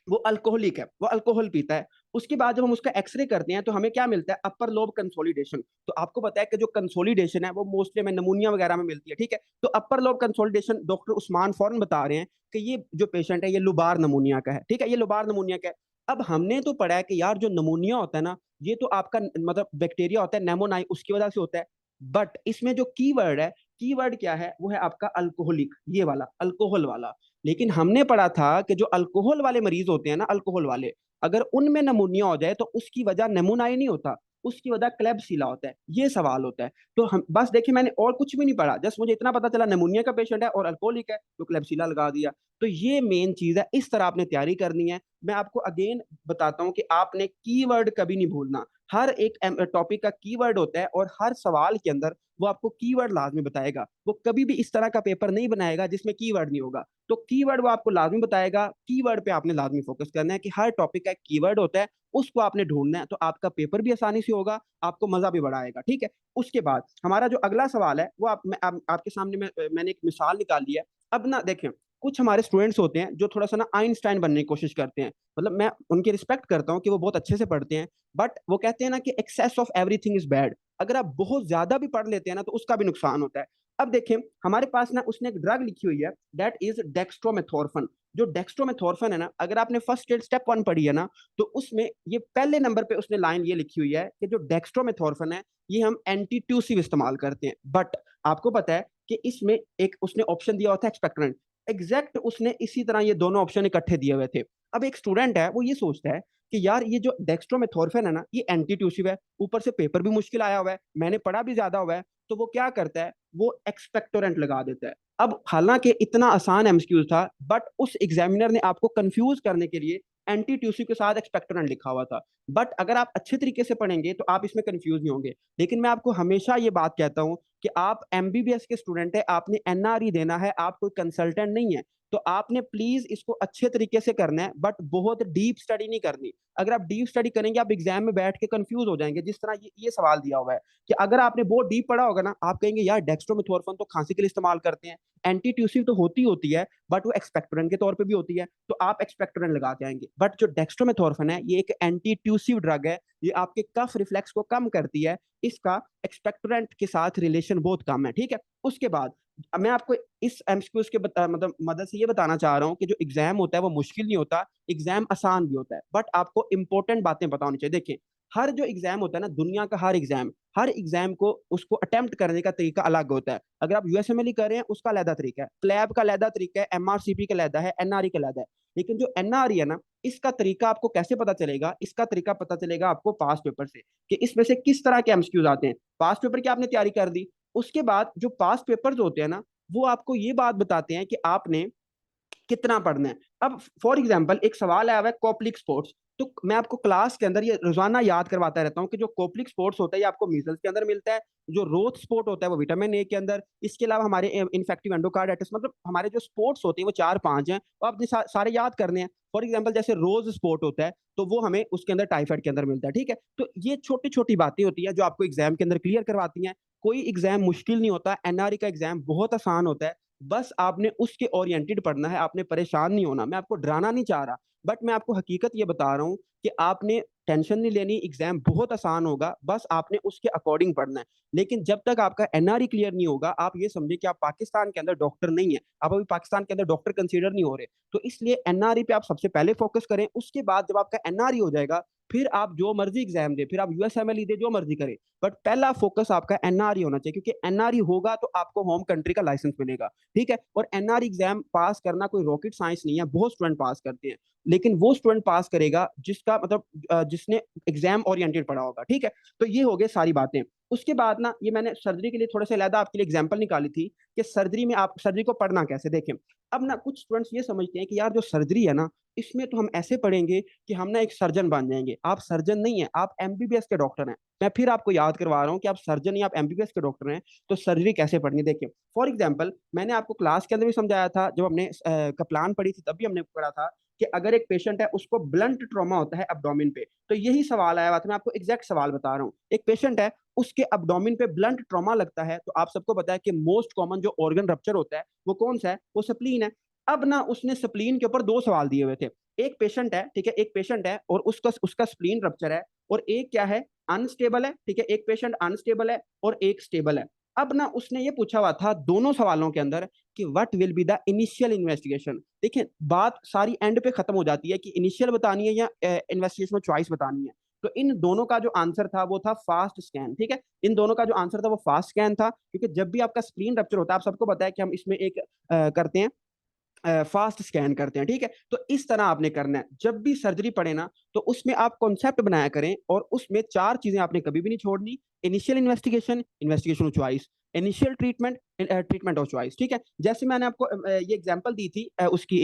वो अल्कोहलिक है, वो अल्कोहल पीता है। उसके बाद जब हम उसका एक्सरे करते हैं तो हमें क्या मिलता है? Upper lobe consolidation. तो आपको पता है कि जो कंसोलिडेशन है वो मोस्टली हमें नमूनिया वगैरह में मिलती है। ठीक है, तो upper lobe consolidation doctor Usman फौरन बता रहे हैं कि ये जो पेशेंट है ये लुबार नमूनिया का है। ठीक है, ये लुबार नमूनिया का है। अब हमने तो पढ़ा है कि यार जो नमूनिया होता है ना, ये तो आपका मतलब बैक्टीरिया होता है नेमोनाई, उसकी वजह से होता है। बट इसमें जो कीवर्ड है, कीवर्ड क्या है? वो है आपका अल्कोहलिक, ये वाला अल्कोहल वाला। लेकिन हमने पढ़ा था कि जो अल्कोहल वाले मरीज होते हैं ना, अल्कोहल वाले, अगर उनमें नमूनिया हो जाए तो उसकी वजह नमूनाई नहीं होता, उसकी वजह क्लेब्सिला होता है। ये सवाल होता है। तो हम बस देखिए, मैंने और कुछ भी नहीं पढ़ा, जस्ट मुझे इतना पता चला नमूनिया का पेशेंट है और अल्कोहलिक है, तो क्लेब्सिला लगा दिया। तो ये मेन चीज है, इस तरह आपने तैयारी करनी है। मैं आपको अगेन बताता हूँ कि आपने कीवर्ड कभी नहीं भूलना। हर एक टॉपिक का कीवर्ड होता है, और हर सवाल के अंदर वो आपको कीवर्ड लाजमी बताएगा। वो कभी भी इस तरह का पेपर नहीं बनाएगा जिसमें कीवर्ड नहीं होगा। तो कीवर्ड वो आपको लाजमी बताएगा। कीवर्ड पे आपने लाजमी फोकस करना है कि हर टॉपिक का एक कीवर्ड होता है, उसको आपने ढूंढना है, तो आपका पेपर भी आसानी से होगा, आपको मजा भी बड़ा आएगा। ठीक है, उसके बाद हमारा जो अगला सवाल है वो आपके सामने मैंने एक मिसाल निकाल ली है। अब ना देखें, कुछ हमारे स्टूडेंट्स होते हैं जो थोड़ा सा ना आइंस्टाइन बनने की कोशिश करते हैं। मतलब मैं उनकी रिस्पेक्ट करता हूँ कि वो बहुत अच्छे से पढ़ते हैं, बट वो कहते हैं ना कि excess of everything is bad. अगर आप बहुत ज्यादा भी पढ़ लेते हैं ना तो उसका भी नुकसान होता है। अब देखें, हमारे पास ना उसने एक ड्रग लिखी हुई है, दैट इज डेक्स्ट्रोमेथोर्फन। जो डेक्स्ट्रोमेथोर्फन है ना, अगर आपने फर्स्ट एड स्टेप 1 पढ़ी है ना, तो उसमें ये पहले नंबर पे उसने लाइन ये लिखी हुई है कि जो डेक्स्ट्रोमेथोर्फन है ये हम एंटी ट्यूसिव इस्तेमाल करते हैं। बट आपको पता है कि इसमें एक उसने ऑप्शन दिया होता है एक्सपेक्टोरेंट। एग्जैक्ट उसने इसी तरह ये दोनों ऑप्शन इकट्ठे दिए हुए थे। अब एक स्टूडेंट है, वो ये सोचता है कि यार ये जो डेक्स्ट्रोमेथोर्फन है ना ये एंटी ट्यूसिव है, ऊपर से पेपर भी मुश्किल आया हुआ है, मैंने पढ़ा भी ज्यादा हुआ है, तो वो क्या करता है? वो एक्सपेक्टोरेंट लगा देता है। अब हालांकि इतना आसान एमसीक्यू था, बट उस एग्जामिनर ने आपको कंफ्यूज करने के लिए एंटी ट्यूसिव के साथ एक्सपेक्टोरेंट लिखा हुआ था। बट अगर आप अच्छे तरीके से पढ़ेंगे तो आप इसमें कंफ्यूज नहीं होंगे। लेकिन मैं आपको हमेशा ये बात कहता हूं कि आप एमबीबीएस के स्टूडेंट है, आपने एनआरई देना है, आप कोई कंसल्टेंट नहीं है। तो आपने प्लीज इसको अच्छे तरीके से करना है, बट बहुत डीप स्टडी नहीं करनी। अगर आप डीप स्टडी करेंगे आप एग्जाम में बैठ के कंफ्यूज हो जाएंगे। जिस तरह ये सवाल दिया हुआ है कि अगर आपने बहुत डीप पढ़ा होगा ना, आप कहेंगे यार डेक्स्ट्रोमेथोर्फन तो खांसी के लिए इस्तेमाल करते हैं, एंटी ट्यूसिव तो होती है, बट वो एक्सपेक्टोरेंट के तौर पे भी होती है, तो आप एक्सपेक्टोरेंट लगा के आएंगे। बट जो डेक्स्ट्रोमेथोर्फन है ये एक एंटी ट्यूसिव ड्रग है, ये आपके कफ रिफ्लेक्स को कम करती है, इसका एक्सपेक्टोरेंट के साथ रिलेशन बहुत कम है। ठीक है, उसके बाद अब मैं आपको इस एमसीक्यूज के मतलब मदद से ये बताना चाह रहा हूँ कि जो एग्जाम होता है वो मुश्किल नहीं होता, एग्जाम आसान भी होता है, बट आपको इंपॉर्टेंट बातें पता होनी चाहिए। देखिए, हर जो एग्जाम होता है ना, दुनिया का हर एग्जाम को उसको अटेम्प्ट करने का तरीका अलग होता है। अगर आप यूएसएमएल कर रहे हैं उसका अलग तरीका है, क्लैब का अलग तरीका है, एमआरसीपी का अलग है, एनआरई का अलग है। लेकिन जो एनआरई है ना, इसका तरीका आपको कैसे पता चलेगा? इसका तरीका पता चलेगा आपको पास पेपर से, कि इसमें से किस तरह के एमसीक्यूज आते हैं। पास पेपर की आपने तैयारी कर दी, उसके बाद जो पास पेपर्स होते हैं ना, वो आपको ये बात बताते हैं कि आपने कितना पढ़ना है। अब फॉर एग्जाम्पल एक सवाल आया हुआ है कॉप्लिक स्पोर्ट्स, तो मैं आपको क्लास के अंदर ये रोजाना याद करवाता रहता हूँ कि जो कॉप्लिक स्पोर्ट्स होता है ये आपको मीजल्स के अंदर मिलता है, जो रोथ स्पोर्ट होता है वो विटामिन ए के अंदर, इसके अलावा हमारे इन्फेक्टिव एंडोकार्डाइटिस, मतलब हमारे जो स्पोर्ट्स होते हैं वो 4-5 हैं, तो आपने सारे याद करने हैं। फॉर एग्जाम्पल जैसे रोज स्पोर्ट होता है तो वो हमें उसके अंदर टाइफाइड के अंदर मिलता है। ठीक है, तो ये छोटी छोटी बातें होती है जो आपको एग्जाम के अंदर क्लियर करवाती हैं। कोई एग्जाम मुश्किल नहीं होता, एनआरई का एग्जाम बहुत आसान होता है। बस आपने उसके ओरिएंटेड पढ़ना है, आपने परेशान नहीं होना। मैं आपको डराना नहीं चाह रहा, बट मैं आपको हकीकत ये बता रहा हूँ कि आपने टेंशन नहीं लेनी, एग्जाम बहुत आसान होगा, बस आपने उसके अकॉर्डिंग पढ़ना है। लेकिन जब तक आपका एनआरई क्लियर नहीं होगा, आप ये समझे कि आप पाकिस्तान के अंदर डॉक्टर नहीं है, आप अभी पाकिस्तान के अंदर डॉक्टर कंसीडर नहीं हो रहे। तो इसलिए एनआरई पे आप सबसे पहले फोकस करें, उसके बाद जब आपका एनआरई हो जाएगा फिर आप जो मर्जी एग्जाम दे, फिर आप यूएसएमएलई दे, जो मर्जी करे, बट पहला फोकस आपका एनआरई होना चाहिए, क्योंकि एनआरई होगा तो आपको होम कंट्री का लाइसेंस मिलेगा। ठीक है, और एनआरई एग्जाम पास करना कोई रॉकेट साइंस नहीं है, बहुत स्टूडेंट पास करते हैं, लेकिन वो स्टूडेंट पास करेगा जिसका मतलब जिसने एग्जाम ओरिएंटेड पढ़ा होगा। ठीक है, तो ये हो गए सारी बातें। उसके बाद ना, ये मैंने सर्जरी के लिए थोड़ा सा अलग आपके लिए एग्जांपल निकाली थी कि सर्जरी में आप सर्जरी को पढ़ना कैसे। देखें, अब ना कुछ स्टूडेंट्स ये समझते हैं कि यार जो सर्जरी है ना, इसमें तो हम ऐसे पढ़ेंगे कि हम ना एक सर्जन बन जाएंगे। आप सर्जन नहीं है, आप एमबीबीएस के डॉक्टर हैं। मैं फिर आपको याद करवा रहा हूँ कि आप सर्जन या आप एमबीबीएस के डॉक्टर हैं, तो सर्जरी कैसे पढ़नी है। देखिए, फॉर एग्जाम्पल, मैंने आपको क्लास के अंदर भी समझाया था, जब हमने कप्लान पढ़ी थी तब भी हमने पढ़ा था कि अगर एक पेशेंट है उसको ब्लंट ट्रॉमा होता है एब्डोमेन पे, तो यही सवाल आया हुआ था। मैं आपको एग्जैक्ट सवाल बता रहा हूँ। एक पेशेंट है, उसके एब्डोमेन पे ब्लंट ट्रॉमा लगता है, तो आप सबको पता है कि मोस्ट कॉमन जो ऑर्गन रप्चर होता है वो कौन सा है, वो स्प्लीन है। अब ना उसने स्प्लीन के ऊपर दो सवाल दिए हुए थे। एक पेशेंट है, ठीक है, एक पेशेंट है और उसका उसका स्प्लीन रप्चर है, और एक क्या है, अनस्टेबल है। ठीक है, एक पेशेंट अनस्टेबल है और एक स्टेबल है। अब ना उसने ये पूछा हुआ था दोनों सवालों के अंदर कि what will be the initial investigation. देखिए, बात सारी एंड पे खत्म हो जाती है कि इनिशियल बतानी है या इन्वेस्टिगेशन चॉइस बतानी है। तो इन दोनों का जो आंसर था वो था फास्ट स्कैन। ठीक है, इन दोनों का जो आंसर था वो फास्ट स्कैन था, क्योंकि जब भी आपका स्क्रीन रप्चर होता है, आप सबको पता है कि हम इसमें एक करते हैं, फास्ट स्कैन करते हैं। ठीक है, तो इस तरह आपने करना है। जब भी सर्जरी पड़े ना, तो उसमें आप कॉन्सेप्ट बनाया करें, और उसमें चार चीजें आपने कभी भी नहीं छोड़नी। Initial investigation, investigation of choice, initial treatment, treatment of choice. ठीक है, जैसे मैंने आपको ये एग्जांपल दी थी उसकी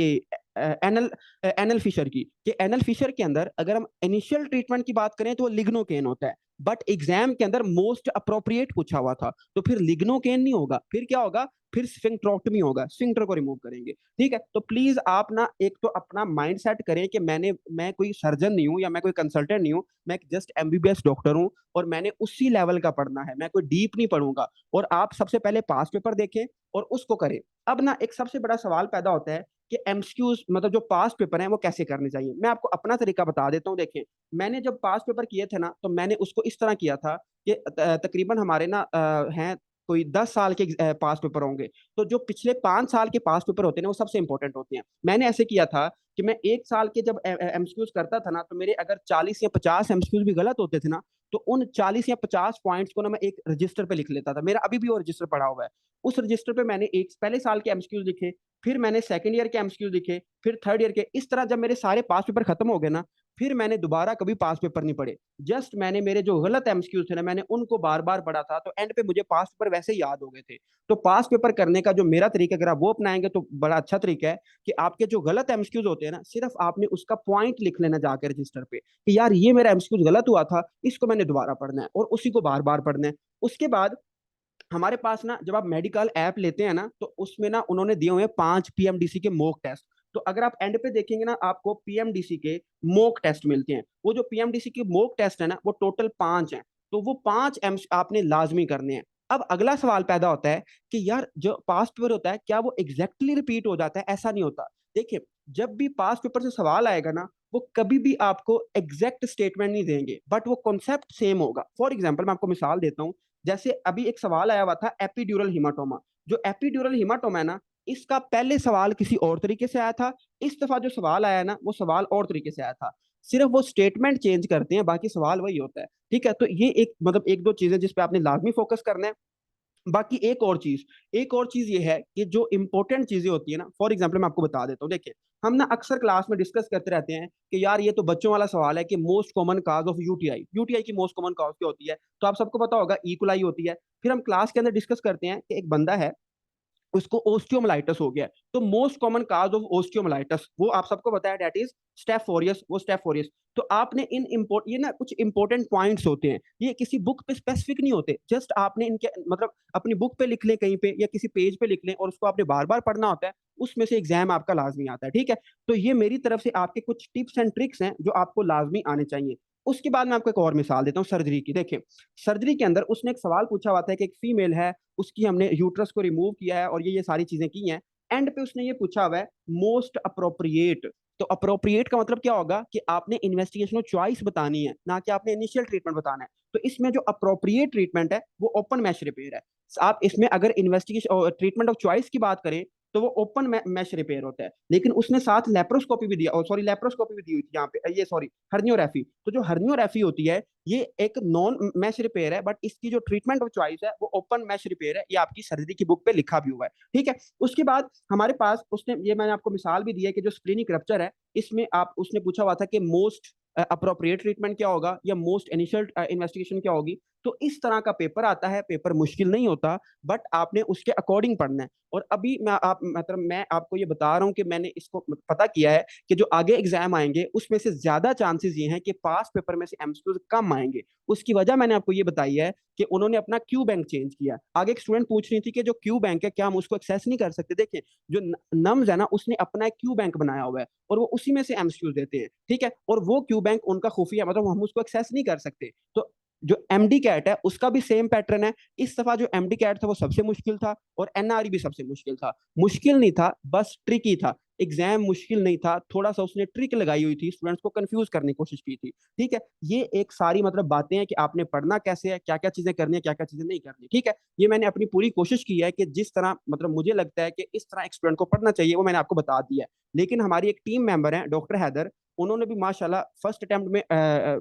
एनल एनल फिशर की, कि एनल फिशर के अंदर अगर हम इनिशियल ट्रीटमेंट की बात करें तो वो लिग्नोकेन होता है, बट एग्जाम के अंदर मोस्ट अप्रोप्रिएट पूछा हुआ था, तो फिर लिग्नोकेन नहीं होगा, फिर क्या होगा, फिर स्फिंक्ट्रोटमी होगा, स्फिंक्टर को रिमूव करेंगे। ठीक है, तो प्लीज आप ना एक तो अपना माइंड सेट करें कि मैं कोई सर्जन नहीं हूं या मैं कोई कंसल्टेंट नहीं हूं, मैं जस्ट एमबीबीएस डॉक्टर हूं, और मैंने उसी लेवल का पढ़ना है, मैं कोई डीप नहीं पढ़ूंगा। और आप सबसे पहले पास पेपर देखें और उसको करें। अब ना एक सबसे बड़ा सवाल पैदा होता है कि एमसीक्यूज मतलब जो पास पेपर है वो कैसे करने चाहिए। मैं आपको अपना तरीका बता देता हूँ। देखें, मैंने जब पास पेपर किए थे ना, तो मैंने उसको इस तरह किया था कि तकरीबन हमारे ना हैं कोई 10 साल के पास पेपर होंगे, तो जो पिछले 5 साल के पास पेपर होते हैं ना, वो सबसे इंपॉर्टेंट होते हैं। मैंने ऐसे किया था कि मैं 1 साल के जब एमसीक्यूज करता था ना, तो मेरे अगर 40 या 50 एमसीक्यूज भी गलत होते थे ना, तो उन 40 या 50 पॉइंट्स को ना मैं एक रजिस्टर पे लिख लेता था। मेरा अभी भी वो रजिस्टर पड़ा हुआ है। उस रजिस्टर पे मैंने एक पहले साल के एमसीक्यूज लिखे, फिर मैंने सेकंड ईयर के एमसीक्यूज लिखे, फिर थर्ड ईयर के। इस तरह जब मेरे सारे पास पेपर खत्म हो गए ना, फिर मैंने दोबारा कभी पास पेपर नहीं पढ़े। जस्ट मैंने मेरे जो गलत एमसीक्यूज थे ना, मैंने उनको बार बार पढ़ा था, तो एंड पे मुझे पास पेपर वैसे ही याद हो गए थे। तो पास पेपर करने का जो मेरा तरीका, अगर आप वो अपनाएंगे तो बड़ा अच्छा तरीका है कि आपके जो गलत एमसीक्यूज होते हैं ना, सिर्फ आपने उसका पॉइंट लिख लेना जाकर रजिस्टर पे कि यार ये मेरा एमसीक्यूज गलत हुआ था, इसको मैंने दोबारा पढ़ना है, और उसी को बार बार पढ़ना है। उसके बाद हमारे पास ना, जब आप मेडिकल ऐप लेते हैं ना, तो उसमें ना उन्होंने दिए हुए हैं 5 पीएमडीसी के मॉक टेस्ट। तो अगर आप एंड पे देखेंगे ना, आपको पीएमडीसी के मॉक टेस्ट मिलते हैं। वो जो पीएमडीसी के मॉक टेस्ट है ना, वो टोटल 5 हैं, तो वो 5 एम आपने लाजमी करने हैं। अब अगला सवाल पैदा होता है कि यार जो पास पेपर होता है, क्या वो एग्जैक्टली रिपीट हो जाता है? ऐसा नहीं होता। देखिए, जब भी पास पेपर से सवाल आएगा ना, वो कभी भी आपको एग्जैक्ट स्टेटमेंट नहीं देंगे, बट वो कॉन्सेप्ट सेम होगा। फॉर एग्जाम्पल, मैं आपको मिसाल देता हूँ। जैसे अभी एक सवाल आया हुआ था एपिड्यूरल हिमाटोमा। जो एपिड्यूरल हिमाटोमा है ना, इसका पहले सवाल किसी और तरीके से आया था। इस दफा जो सवाल आया ना, वो सवाल और तरीके से आया था। सिर्फ वो स्टेटमेंट चेंज करते हैं, बाकी सवाल वही होता है। ठीक है, तो ये एक मतलब एक दो चीजें जिस पे आपने लाजमी फोकस करना है। बाकी एक और चीज ये है कि जो इंपॉर्टेंट चीजें होती है ना, फॉर एग्जाम्पल मैं आपको बता देता हूँ। देखिए, हम ना अक्सर क्लास में डिस्कस करते रहते हैं कि यार ये तो बच्चों वाला सवाल है कि most common cause of UTI, UTI की मोस्ट कॉमन काज क्या होती है, तो आप सबको पता होगा इकोलाई होती है। फिर हम क्लास के अंदर डिस्कस करते हैं कि एक बंदा है, उसको ओस्टियोमलाइटिस हो गया, तो मोस्ट कॉमन काज ऑफ ओस्टियोमलाइटिस वो आप सबको पता है, दैट इज स्टेफोरियस, वो स्टेफोरियस। तो आपने इन इम्पोर्ट ये ना कुछ इंपॉर्टेंट पॉइंट्स होते हैं, ये किसी बुक पे स्पेसिफिक नहीं होते, जस्ट आपने इनके मतलब अपनी बुक पे लिख लें कहीं पे या किसी पेज पे लिख लें, और उसको आपने बार बार पढ़ना होता है। उसमें से एग्जाम आपका लाजमी आता है। ठीक है, तो ये मेरी तरफ से आपके कुछ टिप्स एंड ट्रिक्स हैं जो आपको लाजमी आने चाहिए। उसके बाद मैं आपको एक और मिसाल देता हूँ सर्जरी की। देखिए, सर्जरी के अंदर उसने एक सवाल पूछा हुआ था कि एक फीमेल है, उसकी हमने यूट्रस को रिमूव किया है और ये सारी चीजें की हैं। एंड पे उसने ये पूछा हुआ है मोस्ट अप्रोप्रिएट। तो अप्रोप्रिएट का मतलब क्या होगा कि आपने इन्वेस्टिगेशन चॉइस बतानी है, ना कि आपने इनिशियल ट्रीटमेंट बताना है। तो इसमें जो अप्रोप्रिएट ट्रीटमेंट है वो ओपन मैश रिपेयर है। आप इसमें अगर इन्वेस्टिगेशन ट्रीटमेंट ऑफ चॉइस की बात करें, तो वो ओपन मैश रिपेयर होता है। लेकिन उसने साथ लेप्रोस्कोपी भी दिया, सॉरी लेप्रोस्कोपी भी दी हुई थी यहाँ पे, ये सॉरी हर्नियोरेफी। तो जो हर्नियोरेफी होती है ये एक नॉन मैश रिपेयर है, बट इसकी जो ट्रीटमेंट ऑफ चॉइस है वो ओपन मैश रिपेयर है, ये आपकी सर्जरी की बुक पे लिखा भी हुआ है। ठीक है। उसके बाद हमारे पास उसने ये, मैंने आपको मिसाल भी दी है कि जो स्प्लीनिक रप्चर है, इसमें आप उसने पूछा हुआ था कि मोस्ट अप्रोप्रिएट ट्रीटमेंट क्या होगा या मोस्ट इनिशियल इन्वेस्टिगेशन क्या होगी। तो इस तरह का पेपर आता है, पेपर मुश्किल नहीं होता, बट आपने उसके अकॉर्डिंग पढ़ना है। और अभी मैं आपको ये बता रहा हूँ कि मैंने इसको पता किया है कि जो आगे एग्जाम आएंगे उसमें से ज्यादा चांसेस ये हैं कि पास पेपर में से एमसीक्यूज कम आएंगे। उसकी वजह मैंने आपको ये बताई है कि उन्होंने अपना क्यू बैंक चेंज किया। आगे एक स्टूडेंट पूछ रही थी कि जो क्यू बैंक है क्या हम उसको एक्सेस नहीं कर सकते। देखिए जो नम्स है ना, उसने अपना एक क्यू बैंक बनाया हुआ है और वो उसी में से एमसीक्यूज देते हैं। ठीक है। और वो क्यू बैंक उनका खुफिया, मतलब हम उसको एक्सेस नहीं कर सकते। तो जो एमडी कैट है उसका भी सेम पैटर्न है। इस दफा जो एमडी कैट था वो सबसे मुश्किल था और एनआरई भी सबसे मुश्किल था। मुश्किल नहीं था, बस ट्रिकी था। एग्जाम मुश्किल नहीं था, थोड़ा सा उसने ट्रिक लगाई हुई थी, स्टूडेंट्स को कंफ्यूज करने की कोशिश की थी। ठीक है। ये एक सारी मतलब बातें हैं कि आपने पढ़ना कैसे है, क्या क्या चीजें करनी है, क्या क्या चीजें नहीं करनी। ठीक है। ये मैंने अपनी पूरी कोशिश की है कि जिस तरह मतलब मुझे लगता है कि इस तरह एक स्टूडेंट को पढ़ना चाहिए वो मैंने आपको बता दिया है। लेकिन हमारी एक टीम मेंबर है डॉक्टर हैदर, उन्होंने भी माशाल्लाह फर्स्ट अटेम्प्ट में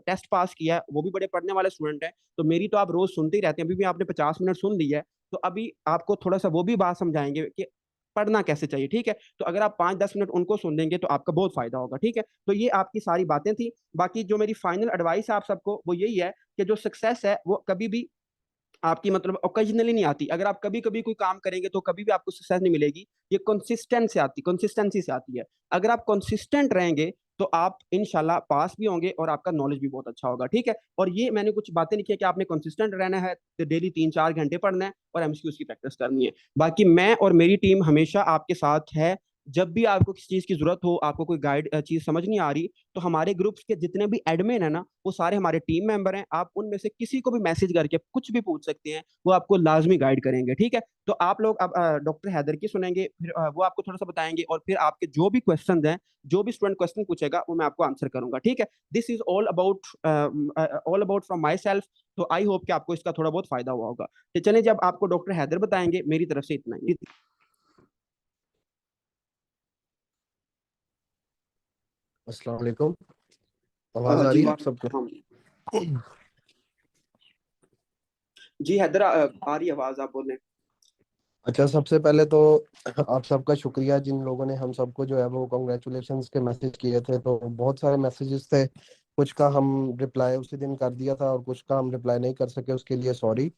टेस्ट पास किया। वो भी बड़े पढ़ने वाले स्टूडेंट हैं। तो मेरी तो आप रोज सुनते ही रहते हैं, अभी भी आपने 50 मिनट सुन ली है। तो अभी आपको थोड़ा सा वो भी बात समझाएंगे कि पढ़ना कैसे चाहिए। ठीक है। तो अगर आप 5-10 मिनट उनको सुन देंगे तो आपका बहुत फायदा होगा। ठीक है। तो ये आपकी सारी बातें थी। बाकी जो मेरी फाइनल एडवाइस है आप सबको वो यही है कि जो सक्सेस है वो कभी भी आपकी मतलब ओकेजनली नहीं आती। अगर आप कभी कभी कोई काम करेंगे तो कभी भी आपको सक्सेस नहीं मिलेगी। ये कंसिस्टेंसी से आती है। अगर आप कंसिस्टेंट रहेंगे तो आप इंशाल्लाह पास भी होंगे और आपका नॉलेज भी बहुत अच्छा होगा। ठीक है। और ये मैंने कुछ बातें लिखी है कि आपने कंसिस्टेंट रहना है, तो डेली 3-4 घंटे पढ़ना है और एमसीक्यूज की प्रैक्टिस करनी है। बाकी मैं और मेरी टीम हमेशा आपके साथ है। जब भी आपको किसी चीज की जरूरत हो, आपको कोई गाइड चीज समझ नहीं आ रही, तो हमारे ग्रुप्स के जितने भी एडमिन है ना वो सारे हमारे टीम मेंबर हैं। आप उनमें से किसी को भी मैसेज करके कुछ भी पूछ सकते हैं, वो आपको लाजमी गाइड करेंगे। ठीक है। तो आप लोग अब डॉक्टर हैदर की सुनेंगे, फिर वो आपको थोड़ा सा बताएंगे और फिर आपके जो भी क्वेश्चन हैं, जो भी स्टूडेंट क्वेश्चन पूछेगा वो मैं आपको आंसर करूंगा। ठीक है। This is all about from my self. तो आई होप कि आपको इसका थोड़ा बहुत फायदा हुआ होगा। तो चलिए, जब आपको डॉक्टर हैदर बताएंगे, मेरी तरफ से इतना ही। अस्सलाम वालेकुम। आवाज आ जी रही है आप वाह। सबको? हाँ जी हैदर, आ रही आवाज, आप बोलें। अच्छा, सबसे पहले तो आप सबका शुक्रिया जिन लोगों ने हम सबको जो है वो कॉन्ग्रेचुलेशंस के मैसेज किए थे। तो बहुत सारे मैसेजेस थे, कुछ का हम रिप्लाई उसी दिन कर दिया था और कुछ का हम रिप्लाई नहीं कर सके, उसके लिए सॉरी।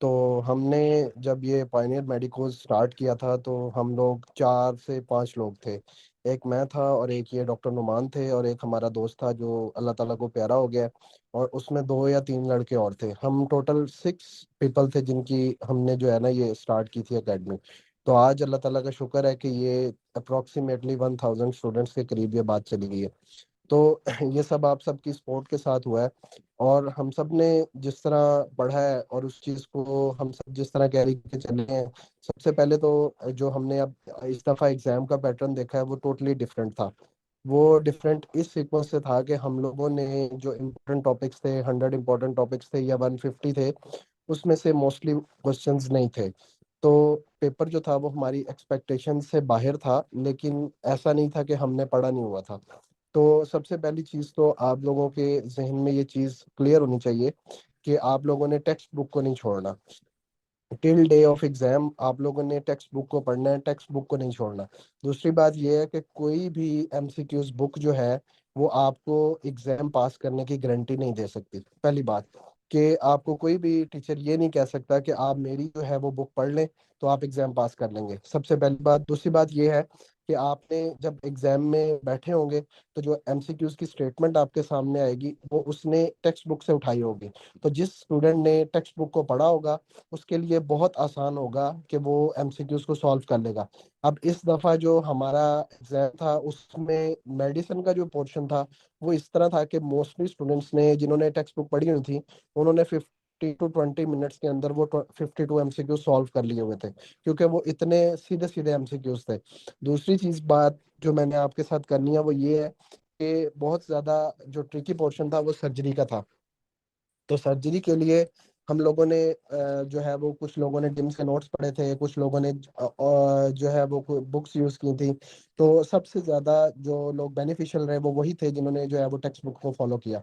तो हमने जब ये पायनियर मेडिकोज स्टार्ट किया था तो हम लोग 4 से 5 लोग थे। एक मैं था और एक ये डॉक्टर नुमान थे और एक हमारा दोस्त था जो अल्लाह ताला को प्यारा हो गया है। और उसमें 2 या 3 लड़के और थे, हम टोटल 6 पीपल थे जिनकी हमने जो है ना ये स्टार्ट की थी एकेडमी। तो आज अल्लाह ताला का शुक्र है कि ये अप्रोक्सीमेटली 1000 स्टूडेंट्स के करीब ये बात चली गई है। तो ये सब आप सबकी सपोर्ट के साथ हुआ है। और हम सब ने जिस तरह पढ़ा है और उस चीज़ को हम सब जिस तरह कैरी के चले हैं, सबसे पहले तो जो हमने अब इस दफ़ा एग्ज़ाम का पैटर्न देखा है वो टोटली डिफरेंट था। वो डिफरेंट इस सीक्वेंस से था कि हम लोगों ने जो इम्पोर्टेंट टॉपिक्स थे, 100 इम्पोर्टेंट टॉपिक्स थे या 150 थे, उसमें से मोस्टली क्वेश्चंस नहीं थे। तो पेपर जो था वो हमारी एक्सपेक्टेशन से बाहर था, लेकिन ऐसा नहीं था कि हमने पढ़ा नहीं हुआ था। तो सबसे पहली चीज़ तो आप लोगों के जहन में ये चीज़ क्लियर होनी चाहिए कि आप लोगों ने टेक्स्ट बुक को नहीं छोड़ना। टिल डे ऑफ एग्जाम आप लोगों ने टेक्स्ट बुक को पढ़ना है, टेक्स्ट बुक को नहीं छोड़ना। दूसरी बात यह है कि कोई भी एमसीक्यूज बुक जो है वो आपको एग्जाम पास करने की गारंटी नहीं दे सकती। पहली बात कि आपको कोई भी टीचर ये नहीं कह सकता कि आप मेरी जो है वो बुक पढ़ लें तो आप एग्जाम पास कर लेंगे, सबसे पहली बात। दूसरी बात ये है कि आपने जब एग्जाम में बैठे होंगे तो जो एमसीक्यूज की स्टेटमेंट आपके सामने आएगी वो उसने टेक्स्ट बुक से उठाई होगी। तो जिस स्टूडेंट ने टेक्स्ट बुक को पढ़ा होगा उसके लिए बहुत आसान होगा कि वो एमसीक्यूज को सॉल्व कर लेगा। अब इस दफ़ा जो हमारा एग्जाम था उसमें मेडिसिन का जो पोर्शन था वो इस तरह था कि मोस्टली स्टूडेंट्स ने जिन्होंने टेक्स्ट बुक पढ़ी हुई थी उन्होंने 50 to 20 मिनट्स के अंदर वो 52 एमसीक्यू सॉल्व कर लिए हुए थे, क्योंकि वो इतने सीधे सीधे एमसीक्यूज थे। दूसरी चीज़ बात जो मैंने आपके साथ करनी है वो ये है कि बहुत ज़्यादा जो ट्रिकी पोर्शन था वो सर्जरी का था। तो सर्जरी के लिए हम लोगों ने जो है वो कुछ लोगों ने जिम से नोट्स पढ़े थे, कुछ लोगों ने जो है वो बुक्स यूज की थी। तो सबसे ज्यादा जो लोग बेनिफिशियल रहे वो वही थे जिन्होंने जो है वो टेक्स्ट बुक को फॉलो किया।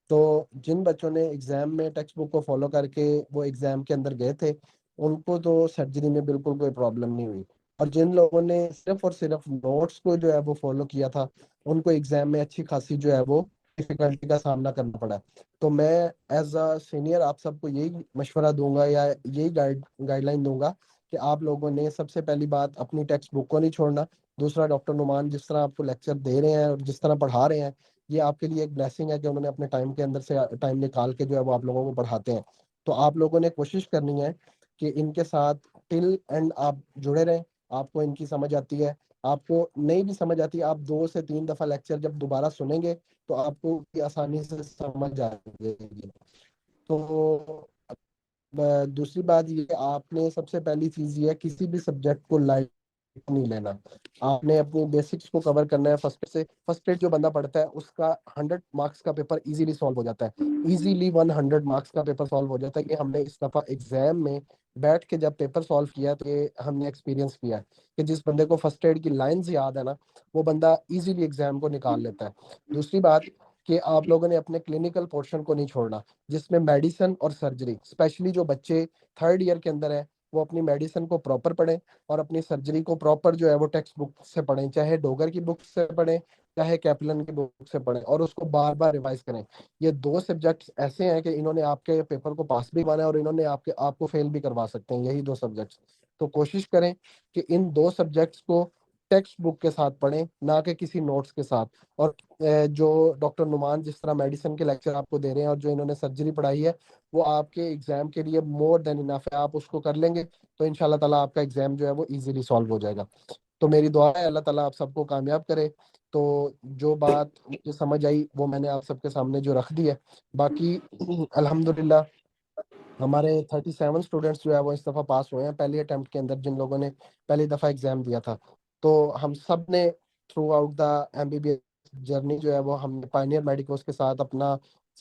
तो जिन बच्चों ने एग्जाम में टेक्स्ट बुक को फॉलो करके वो एग्जाम के अंदर गए थे, उनको तो सर्जरी में बिल्कुल कोई प्रॉब्लम नहीं हुई। और जिन लोगों ने सिर्फ और सिर्फ नोट्स को जो है वो फॉलो किया था, उनको एग्जाम में अच्छी खासी जो है वो डिफिकल्टी का सामना करना पड़ा। तो मैं एज अ सीनियर आप सबको यही मशवरा दूंगा या यही गाइडलाइन दूंगा कि आप लोगों ने सबसे पहली बात अपनी टेक्स्ट बुक को नहीं छोड़ना। दूसरा, डॉक्टर नुमान जिस तरह आपको लेक्चर दे रहे हैं और जिस तरह पढ़ा रहे हैं, ये आपके लिए एक ब्लेसिंग है कि उन्होंने अपने टाइम के अंदर से टाइम निकाल के जो है वो आप लोगों को पढ़ाते हैं। तो आप लोगों ने कोशिश करनी है कि इनके साथ टिल एंड आप जुड़े रहें। आपको इनकी समझ आती है, आपको नहीं भी समझ आती, आप 2 से 3 दफा लेक्चर जब दोबारा सुनेंगे तो आपको आसानी से समझ आ जाएगी। तो दूसरी बात ये, आपने सबसे पहली चीज ये है, किसी भी सब्जेक्ट को लाइट नहीं लेना। आपने अपनी बेसिक्स को कवर करना है। फर्स्ट पेज जो बंदा पढ़ता है उसका 100 मार्क्स का पेपर इजीली सॉल्व हो जाता है। इजीली 100 मार्क्स का पेपर सॉल्व हो जाता है। कि हमने इस दफा एग्जाम में बैठ के जब पेपर सॉल्व किया तो ये हमने एक्सपीरियंस किया है कि जिस बंदे को फर्स्ट एड की लाइंस याद है ना, वो बंदा इजीली एग्जाम को निकाल लेता है। दूसरी बात कि आप लोगों ने अपने क्लिनिकल पोर्शन को नहीं छोड़ना, जिसमें मेडिसिन और सर्जरी, स्पेशली जो बच्चे 3rd ईयर के अंदर है, वो अपनी मेडिसिन को प्रॉपर पढ़ें और अपनी सर्जरी को प्रॉपर जो है वो टेक्स्ट बुक से पढ़ें, चाहे डोगर की बुक से पढ़ें चाहे कैप्लन की बुक से पढ़ें, और उसको बार बार रिवाइज करें। ये 2 सब्जेक्ट्स ऐसे हैं कि इन्होंने आपके पेपर को पास भी करवाना है और इन्होंने आपको फेल भी करवा सकते हैं, यही 2 सब्जेक्ट्स। तो कोशिश करें कि इन 2 सब्जेक्ट्स को टेक्स्ट बुक के साथ पढ़ें, ना कि किसी नोट्स के साथ। और जो डॉक्टर नुमान जिस तरह मेडिसिन के लेक्चर आपको दे रहे हैं और जो इन्होंने सर्जरी पढ़ाई है, वो आपके एग्जाम के लिए मोर देन इनफ है। आप उसको कर लेंगे तो इंशाल्लाह ताला आपका एग्जाम जो है वो इजीली सॉल्व हो जाएगा। तो मेरी दुआ है अल्लाह ताला आप सबको कामयाब करे। तो जो बात मुझे समझ आई वो मैंने आप सबके सामने जो रख दी है। बाकी अल्हम्दुलिल्लाह हमारे 37 स्टूडेंट्स जो है वो इस दफ़ा पास हुए हैं पहली अटेम्प्ट के अंदर, जिन लोगों ने पहली दफ़ा एग्जाम दिया था। तो हम सब ने through out the MBBS journey जो है वो हमने पायनियर मेडिकोस के साथ अपना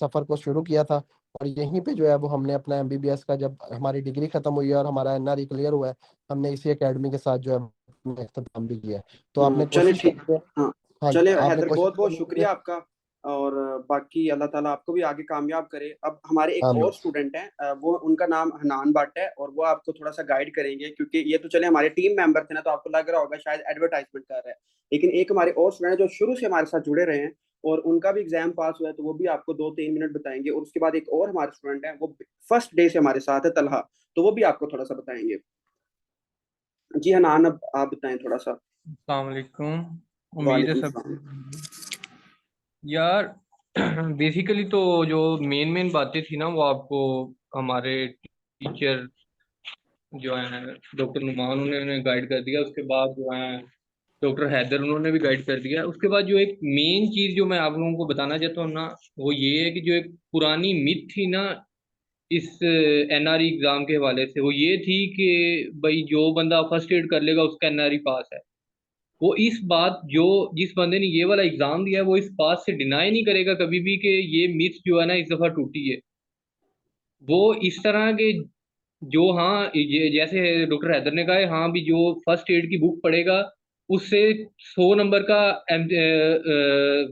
सफ़र को शुरू किया था। और यहीं पे जो है वो हमने अपना एमबीबीएस का, जब हमारी डिग्री खत्म हुई है और हमारा एनआरई क्लियर हुआ है, हमने इसी एकेडमी के साथ जो है अपना इख्तिताम भी किया है। तो आपने चलिए कोशिश ठीक। करी है। हाँ, हाँ जी, चलिए आपने हैदर, कोशिश बहुत बहुत करी है। शुक्रिया आपका। और बाकी अल्लाह ताला आपको भी आगे कामयाब करे। अब हमारे एक आमीन। और स्टूडेंट हैं, वो उनका नाम हनान भट्ट है, और वो आपको थोड़ा सा गाइड करेंगे, क्योंकि ये तो चले हमारे टीम मेंबर थे ना, तो आपको लग रहा होगा शायद एडवर्टाइजमेंट कर रहे हैं। लेकिन एक हमारे और स्टूडेंट जो शुरू से हमारे साथ जुड़े रहे हैं और उनका भी एग्जाम पास हुआ है, तो वो भी आपको 2-3 मिनट बताएंगे। और उसके बाद एक और हमारे स्टूडेंट है, वो फर्स्ट डे से हमारे साथ है, तलहा, तो वो भी आपको थोड़ा सा बताएंगे। जी हनान, अब आप बताएं थोड़ा सा। अस्सलाम वालेकुम। उम्मीद है वालेकुम सब सलाम। यार। बेसिकली तो जो मेन मेन बातें थी ना वो आपको हमारे टीचर जो है डॉक्टर नुमान उन्होंने गाइड कर दिया। उसके बाद जो है डॉक्टर हैदर उन्होंने भी गाइड कर दिया। उसके बाद जो एक मेन चीज जो मैं आप लोगों को बताना चाहता हूँ ना, वो ये है कि जो एक पुरानी मिथ थी ना इस एनआरई एग्जाम के हवाले से, वो ये थी कि भाई जो बंदा फर्स्ट एड कर लेगा उसका एनआरई पास है। वो इस बात जो जिस बंदे ने ये वाला एग्जाम दिया है वो इस बात से डिनाई नहीं करेगा कभी भी कि ये मिथ जो है ना इस दफा टूटी है। वो इस तरह के जो, हाँ ये जैसे डॉक्टर हैदर ने कहा है, हाँ भी जो फर्स्ट एड की बुक पढ़ेगा उससे 100 नंबर का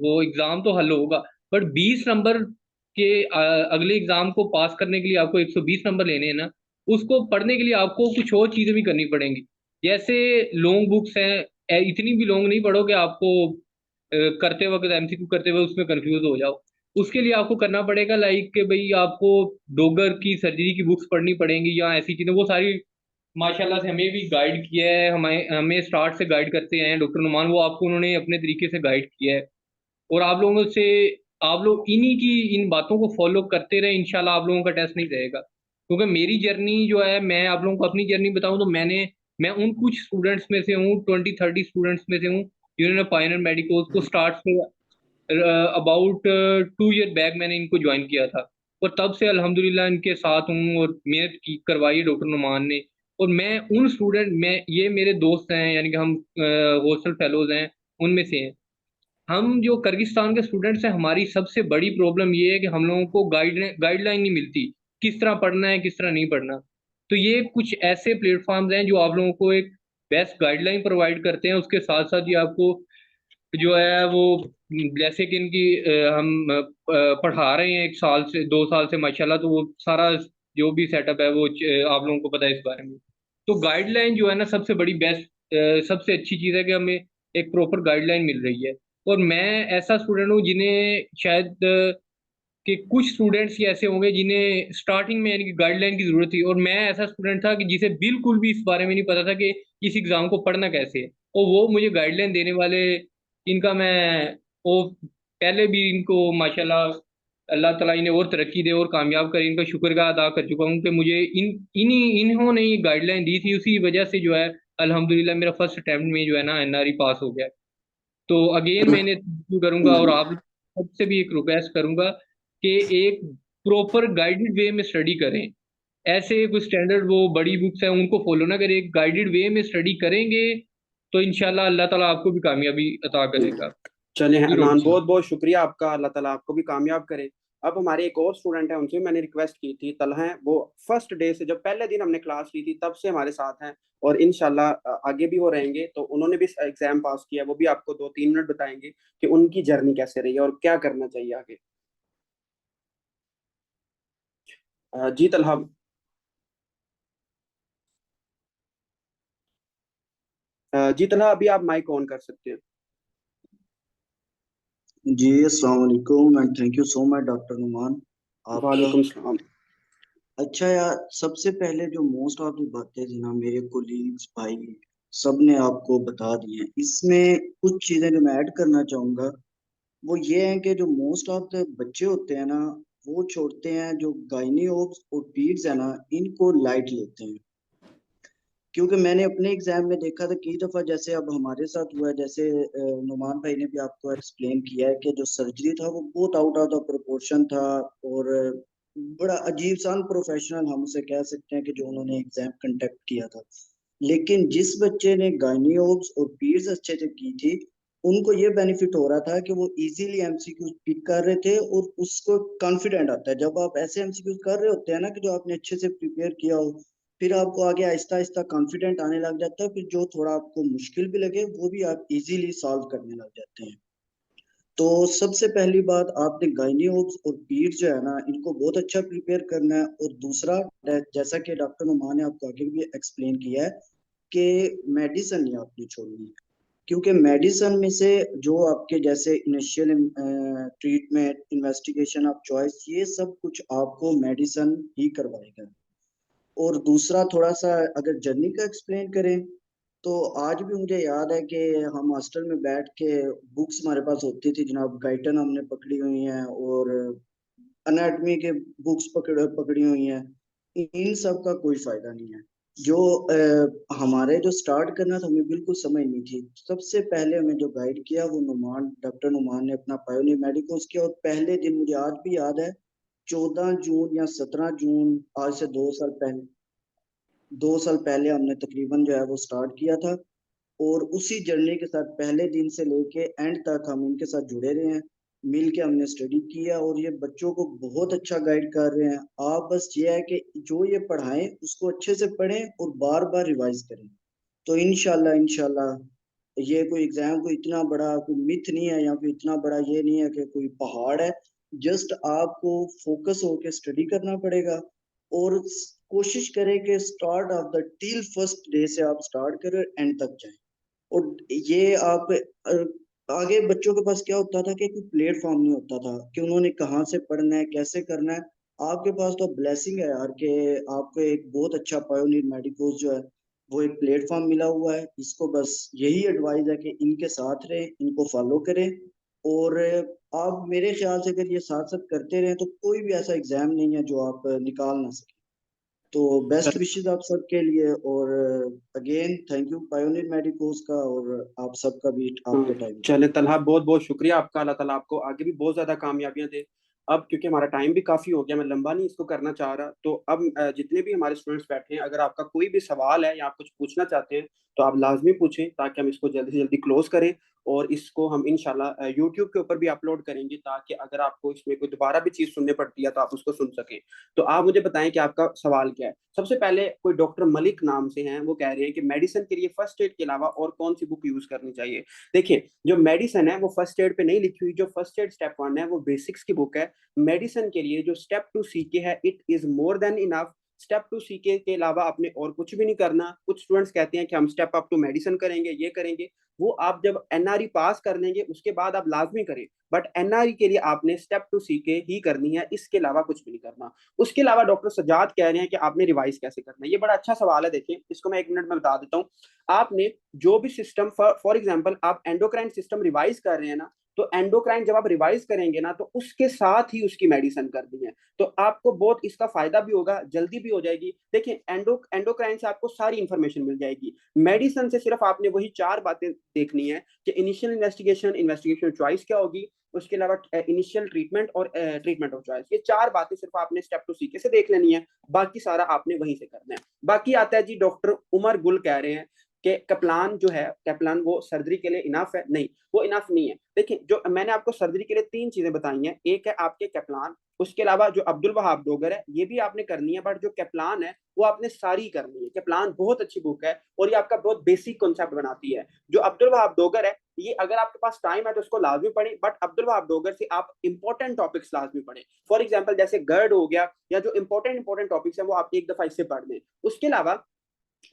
वो एग्जाम तो हल होगा। बट 20 नंबर के अगले एग्जाम को पास करने के लिए आपको 120 नंबर लेने हैं ना, उसको पढ़ने के लिए आपको कुछ और चीजें भी करनी पड़ेंगी। जैसे लॉन्ग बुक्स हैं, इतनी भी लॉन्ग नहीं पढ़ो कि आपको करते वक्त एमसीक्यू करते वक्त उसमें कंफ्यूज हो जाओ। उसके लिए आपको करना पड़ेगा लाइक कि भाई आपको डोगर की सर्जरी की बुक्स पढ़नी पड़ेंगी या ऐसी चीजें, वो सारी माशाल्लाह से हमें भी गाइड किया है। हमें हमें स्टार्ट से गाइड करते हैं डॉक्टर नुमान, वो आपको उन्होंने अपने तरीके से गाइड किया है। और आप लोगों से, आप लोग इन्हीं की इन बातों को फॉलो करते रहे, इंशाल्लाह आप लोगों का टेस्ट नहीं रहेगा। क्योंकि मेरी जर्नी जो है, मैं आप लोगों को अपनी जर्नी बताऊं तो मैं उन कुछ स्टूडेंट्स में से हूँ, 20-30 स्टूडेंट्स में से हूँ जिन्होंने पायनियर मेडिकोज को start say about 2 year back मैंने इनको ज्वाइन किया था। और तब से अल्हम्दुलिल्लाह इनके साथ हूँ और मेहनत की करवाई है डॉक्टर नुमान ने। और मैं उन स्टूडेंट में, ये मेरे दोस्त हैं यानी कि हम हॉस्टल फेलोज हैं, उनमें से हैं। हम जो किर्गिस्तान के स्टूडेंट्स हैं, हमारी सबसे बड़ी प्रॉब्लम ये है कि हम लोगों को गाइडलाइन नहीं मिलती किस तरह पढ़ना है किस तरह नहीं पढ़ना। तो ये कुछ ऐसे प्लेटफॉर्म्स हैं जो आप लोगों को एक बेस्ट गाइडलाइन प्रोवाइड करते हैं, उसके साथ साथ ये आपको जो है वो जैसे कि इनकी हम पढ़ा रहे हैं 1 साल से 2 साल से माशाल्लाह, तो वो सारा जो भी सेटअप है वो आप लोगों को पता है इस बारे में। तो गाइडलाइन जो है ना सबसे बड़ी बेस्ट सबसे अच्छी चीज़ है कि हमें एक प्रॉपर गाइडलाइन मिल रही है। और मैं ऐसा स्टूडेंट हूँ जिन्हें शायद कि कुछ स्टूडेंट्स ही ऐसे होंगे जिन्हें स्टार्टिंग में यानी कि गाइडलाइन की जरूरत थी, और मैं ऐसा स्टूडेंट था कि जिसे बिल्कुल भी इस बारे में नहीं पता था कि इस एग्जाम को पढ़ना कैसे है। और वो मुझे गाइडलाइन देने वाले, इनका मैं वो पहले भी इनको माशाल्लाह अल्लाह ताला इन्हें और तरक्की दे और कामयाब करे, इनका शुक्र का अदा कर चुका हूँ कि मुझे इन्होंने ये गाइडलाइन दी थी, उसी वजह से जो है अल्हम्दुलिल्लाह मेरा फर्स्ट अटेम्प्ट में जो है ना एनआरई पास हो गया। तो अगेन मैं इन्हें thank you करूंगा, और आप सबसे भी एक रिक्वेस्ट करूंगा कि एक प्रॉपर गाइडेड वे में स्टडी करें। ऐसे कुछ स्टैंडर्ड वो बड़ी बुक्स हैं उनको फॉलो ना करें, एक गाइडेड वे में स्टडी करेंगे तो इंशाल्लाह अल्लाह ताला आपको भी कामयाबी अता करेगा। चले जी अनान, रोड बहुत बहुत शुक्रिया आपका, अल्लाह ताला आपको भी कामयाब करे। अब हमारे एक और स्टूडेंट है, उनसे भी मैंने रिक्वेस्ट की थी, तलहा हैं, वो फर्स्ट डे से जब पहले दिन हमने क्लास ली थी तब से हमारे साथ हैं और इंशाल्लाह आगे भी वो रहेंगे। तो उन्होंने भी एग्जाम पास किया, वो भी आपको 2-3 मिनट बताएंगे कि उनकी जर्नी कैसे रही है और क्या करना चाहिए आगे। जी तलहा। जी तलहा, अभी आप माइक ऑन कर सकते हैं। जी अस्सलाम वालेकुम and thank you so much doctor Numan आपका। वालेकुम सलाम। अच्छा यार, सबसे पहले जो मोस्ट ऑफ दी बातें थी ना मेरे कोलीग्स भाई सब ने आपको बता दी हैं। इसमें कुछ चीजें जो मैं ऐड करना चाहूंगा वो ये है कि जो मोस्ट ऑफ द बच्चे होते हैं ना वो छोड़ते हैं जो गायनी और पीड्स है ना इनको लाइट लेते हैं। क्योंकि मैंने अपने एग्जाम में देखा था कई दफा, जैसे अब हमारे साथ हुआ है, जैसे नुमान भाई ने भी आपको एक्सप्लेन किया है कि जो सर्जरी था वो बहुत आउट ऑफ द प्रोपोर्शन था और बड़ा अजीब सा प्रोफेशनल हम उसे कह सकते हैं कि जो उन्होंने एग्जाम कंडक्ट किया था। लेकिन जिस बच्चे ने गायनियोब्स और पीड्स अच्छे से की थी उनको ये बेनिफिट हो रहा था कि वो इजीली एमसीक्यू पिक कर रहे थे और उसको कॉन्फिडेंट आता है जब आप ऐसे एमसीक्यू कर रहे होते हैं ना कि जो आपने अच्छे से प्रिपेयर किया हो, फिर आपको आगे आहिस्ता आहिस्ता कॉन्फिडेंट आने लग जाता है, फिर जो थोड़ा आपको मुश्किल भी लगे वो भी आप इजीली सॉल्व करने लग जाते हैं। तो सबसे पहली बात, आपने गायनियोब्स और पीड जो है ना इनको बहुत अच्छा प्रिपेयर करना है। और दूसरा, जैसा कि डॉक्टर नुमान ने आपको आगे भी एक्सप्लेन किया है कि मेडिसिन नहीं आपने छोड़नी, क्योंकि मेडिसिन में से जो आपके जैसे initial treatment investigation of choice ये सब कुछ आपको मेडिसिन ही करवाएगा। और दूसरा थोड़ा सा अगर जर्नी का एक्सप्लेन करें तो आज भी मुझे याद है कि हम हॉस्टल में बैठ के बुक्स हमारे पास होती थी जनाब, गाइटन हमने पकड़ी हुई हैं और अनाटमी के बुक्स पकड़ी हुई हैं। इन सब का कोई फायदा नहीं है। जो हमारे जो स्टार्ट करना था हमें बिल्कुल समझ नहीं थी। सबसे पहले हमें जो गाइड किया वो नुमान, डॉक्टर नुमान ने अपना पायोनियर मेडिकोस किया। और पहले दिन मुझे आज भी याद है, 14 जून या 17 जून, आज से 2 साल पहले, 2 साल पहले हमने तकरीबन जो है वो स्टार्ट किया था। और उसी जर्नी के साथ पहले दिन से लेके एंड तक हम इनके साथ जुड़े रहे हैं, मिल के हमने स्टडी किया और ये बच्चों को बहुत अच्छा गाइड कर रहे हैं। आप बस ये है कि जो ये पढ़ाएं उसको अच्छे से पढ़ें और बार बार रिवाइज करें। तो इंशाल्लाह इंशाल्लाह ये कोई एग्जाम कोई इतना बड़ा कोई मिथ नहीं है या फिर इतना बड़ा ये नहीं है कि कोई पहाड़ है। जस्ट आपको फोकस होके स्टडी करना पड़ेगा और कोशिश करें कि start of the till first day से आप स्टार्ट करें एंड तक जाएं। और ये आप आगे बच्चों के पास क्या होता था कि कोई प्लेटफॉर्म नहीं होता था कि उन्होंने कहाँ से पढ़ना है कैसे करना है। आपके पास तो ब्लेसिंग है यार कि आपको एक बहुत अच्छा पायोनियर मेडिकोस जो है वो एक प्लेटफॉर्म मिला हुआ है। इसको बस यही एडवाइस है कि इनके साथ रहें, इनको फॉलो करें। और आप मेरे ख्याल से अगर ये साथ साथ करते रहें तो कोई भी ऐसा एग्जाम नहीं है जो आप निकाल ना सकें। तो बेस्ट विशेस आप सबके लिए। और again thank you pioneer medicos का और आप सबका भी आपके टाइम का। चले तलहा, बहुत बहुत शुक्रिया आपका, अल्लाह ताला आपको आगे भी बहुत ज्यादा कामयाबियां दे। अब क्योंकि हमारा टाइम भी काफी हो गया, मैं लंबा नहीं इसको करना चाह रहा, तो अब जितने भी हमारे स्टूडेंट्स बैठे हैं, अगर आपका कोई भी सवाल है या आप कुछ पूछना चाहते हैं तो आप लाजमी पूछें ताकि हम इसको जल्दी से जल्दी क्लोज करें। और इसको हम इंशाल्लाह यूट्यूब के ऊपर भी अपलोड करेंगे, ताकि अगर आपको इसमें कोई दोबारा भी चीज सुननी पड़ती है तो आप उसको सुन सकें। तो आप मुझे बताएं कि आपका सवाल क्या है। सबसे पहले कोई डॉक्टर मलिक नाम से हैं, वो कह रहे हैं कि मेडिसिन के लिए फर्स्ट एड के अलावा और कौन सी बुक यूज करनी चाहिए। देखिए, जो मेडिसिन है वो फर्स्ट एड पे नहीं लिखी हुई। जो फर्स्ट एड स्टेप 1 है वो बेसिक्स की बुक है। मेडिसिन के लिए जो स्टेप 2 सीके है, it is more than enough. Step 2 CK के अलावा आपने और कुछ भी नहीं करना। कुछ स्टूडेंट्स कहते हैं कि हम स्टेप अप टू मेडिसिन करेंगे, ये करेंगे, वो आप जब एनआरई पास कर लेंगे उसके बाद आप लाजमी करें। बट एनआरई के लिए आपने स्टेप 2 सीके ही करनी है, इसके अलावा कुछ भी नहीं करना। उसके अलावा डॉक्टर सजाद कह रहे हैं कि आपने रिवाइज कैसे करना है। ये बड़ा अच्छा सवाल है। देखिए, इसको मैं 1 मिनट में बता देता हूँ। आपने जो भी सिस्टम, फॉर एग्जाम्पल आप एंडोक्राइन सिस्टम रिवाइज कर रहे हैं ना, तो एंडोक्राइन जब आप रिवाइज करेंगे ना, तो उसके साथ ही उसकी मेडिसिन करनी है। तो आपको बहुत इसका फायदा भी होगा, जल्दी भी हो जाएगी। देखिए, एंडोक्राइन से आपको सारी इंफॉर्मेशन मिल जाएगी। मेडिसिन से सिर्फ आपने वही 4 बातें देखनी है कि इनिशियल इन्वेस्टिगेशन, इन्वेस्टिगेशन चॉइस क्या होगी, उसके अलावा इनिशियल ट्रीटमेंट और ट्रीटमेंट ऑफ चॉइस। ये 4 बातें सिर्फ आपने स्टेप 2 सीके से देख लेनी है, बाकी सारा आपने वहीं से करना है। बाकी आता है जी, डॉक्टर उमर गुल कह रहे हैं कि कप्लान जो है, कप्लान वो सर्जरी के लिए इनफ है। नहीं, वो इनफ नहीं है। देखिए, जो मैंने आपको सर्जरी के लिए 3 चीजें बताई हैं, एक है आपके कप्लान, उसके अलावा जो अब्दुल वहाब डोगर है ये भी आपने करनी है, बट जो कप्लान है वो आपने सारी करनी है। कप्लान बहुत अच्छी बुक है और ये आपका बहुत बेसिक कॉन्सेप्ट बनाती है। जो अब्दुल वहाब डोगर है, ये अगर आपके पास टाइम है तो उसको लाजमी पढ़ें, बट अब्दुल वहाब डोगर से आप इंपॉर्टेंट टॉपिक्स लाजमी पढ़ें। फॉर एग्जाम्पल जैसे गर्ड हो गया, या जो इंपॉर्टेंट टॉपिक्स है वो आप एक दफा इससे पढ़ लें। उसके अलावा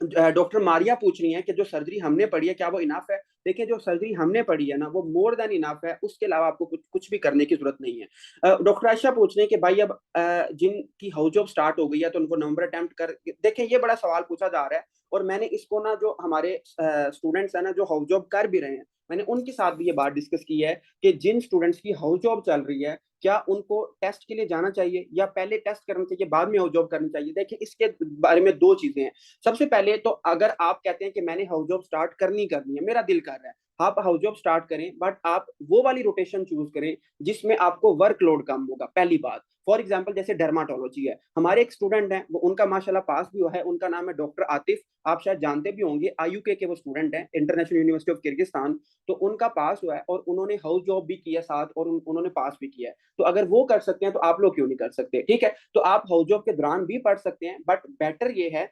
डॉक्टर मारिया पूछ रही है कि जो सर्जरी हमने पढ़ी है क्या वो इनफ है। देखिए, जो सर्जरी हमने पढ़ी है ना वो मोर देन इनफ है, उसके अलावा आपको कुछ भी करने की जरूरत नहीं है। डॉक्टर आयशा पूछ रहे हैं कि भाई अब जिनकी हाउस जॉब स्टार्ट हो गई है तो उनको नवंबर अटेम्प्ट कर। देखिए, ये बड़ा सवाल पूछा जा रहा है, और मैंने इसको ना, जो हमारे स्टूडेंट्स है ना जो हाउस जॉब कर भी रहे हैं, मैंने उनके साथ भी ये बात डिस्कस की है कि जिन स्टूडेंट्स की हाउस जॉब चल रही है, क्या उनको टेस्ट के लिए जाना चाहिए या पहले टेस्ट करना चाहिए बाद में हाउस जॉब करनी चाहिए। देखिए, इसके बारे में 2 चीजें हैं। सबसे पहले तो अगर आप कहते हैं कि मैंने हाउस जॉब स्टार्ट करनी है, मेरा दिल कर रहा है, आप हाउस जॉब स्टार्ट करें, बट आप वो वाली रोटेशन चूज करें जिसमें आपको वर्कलोड कम होगा। पहली बात, फॉर एग्जाम्पल जैसे डर्माटोलॉजी है, हमारे एक स्टूडेंट हैं, वो उनका माशाल्लाह पास भी हुआ है, उनका नाम है डॉक्टर आतिफ। आप शायद जानते भी होंगे, आईयूके के वो स्टूडेंट हैं, इंटरनेशनल यूनिवर्सिटी ऑफ किर्गिस्तान। तो उनका पास हुआ है और उन्होंने हाउस जॉब भी किया साथ, और उन्होंने पास भी किया है। तो अगर वो कर सकते हैं तो आप लोग क्यों नहीं कर सकते। ठीक है, तो आप हाउस जॉब के दौरान भी पढ़ सकते हैं, बट बेटर ये है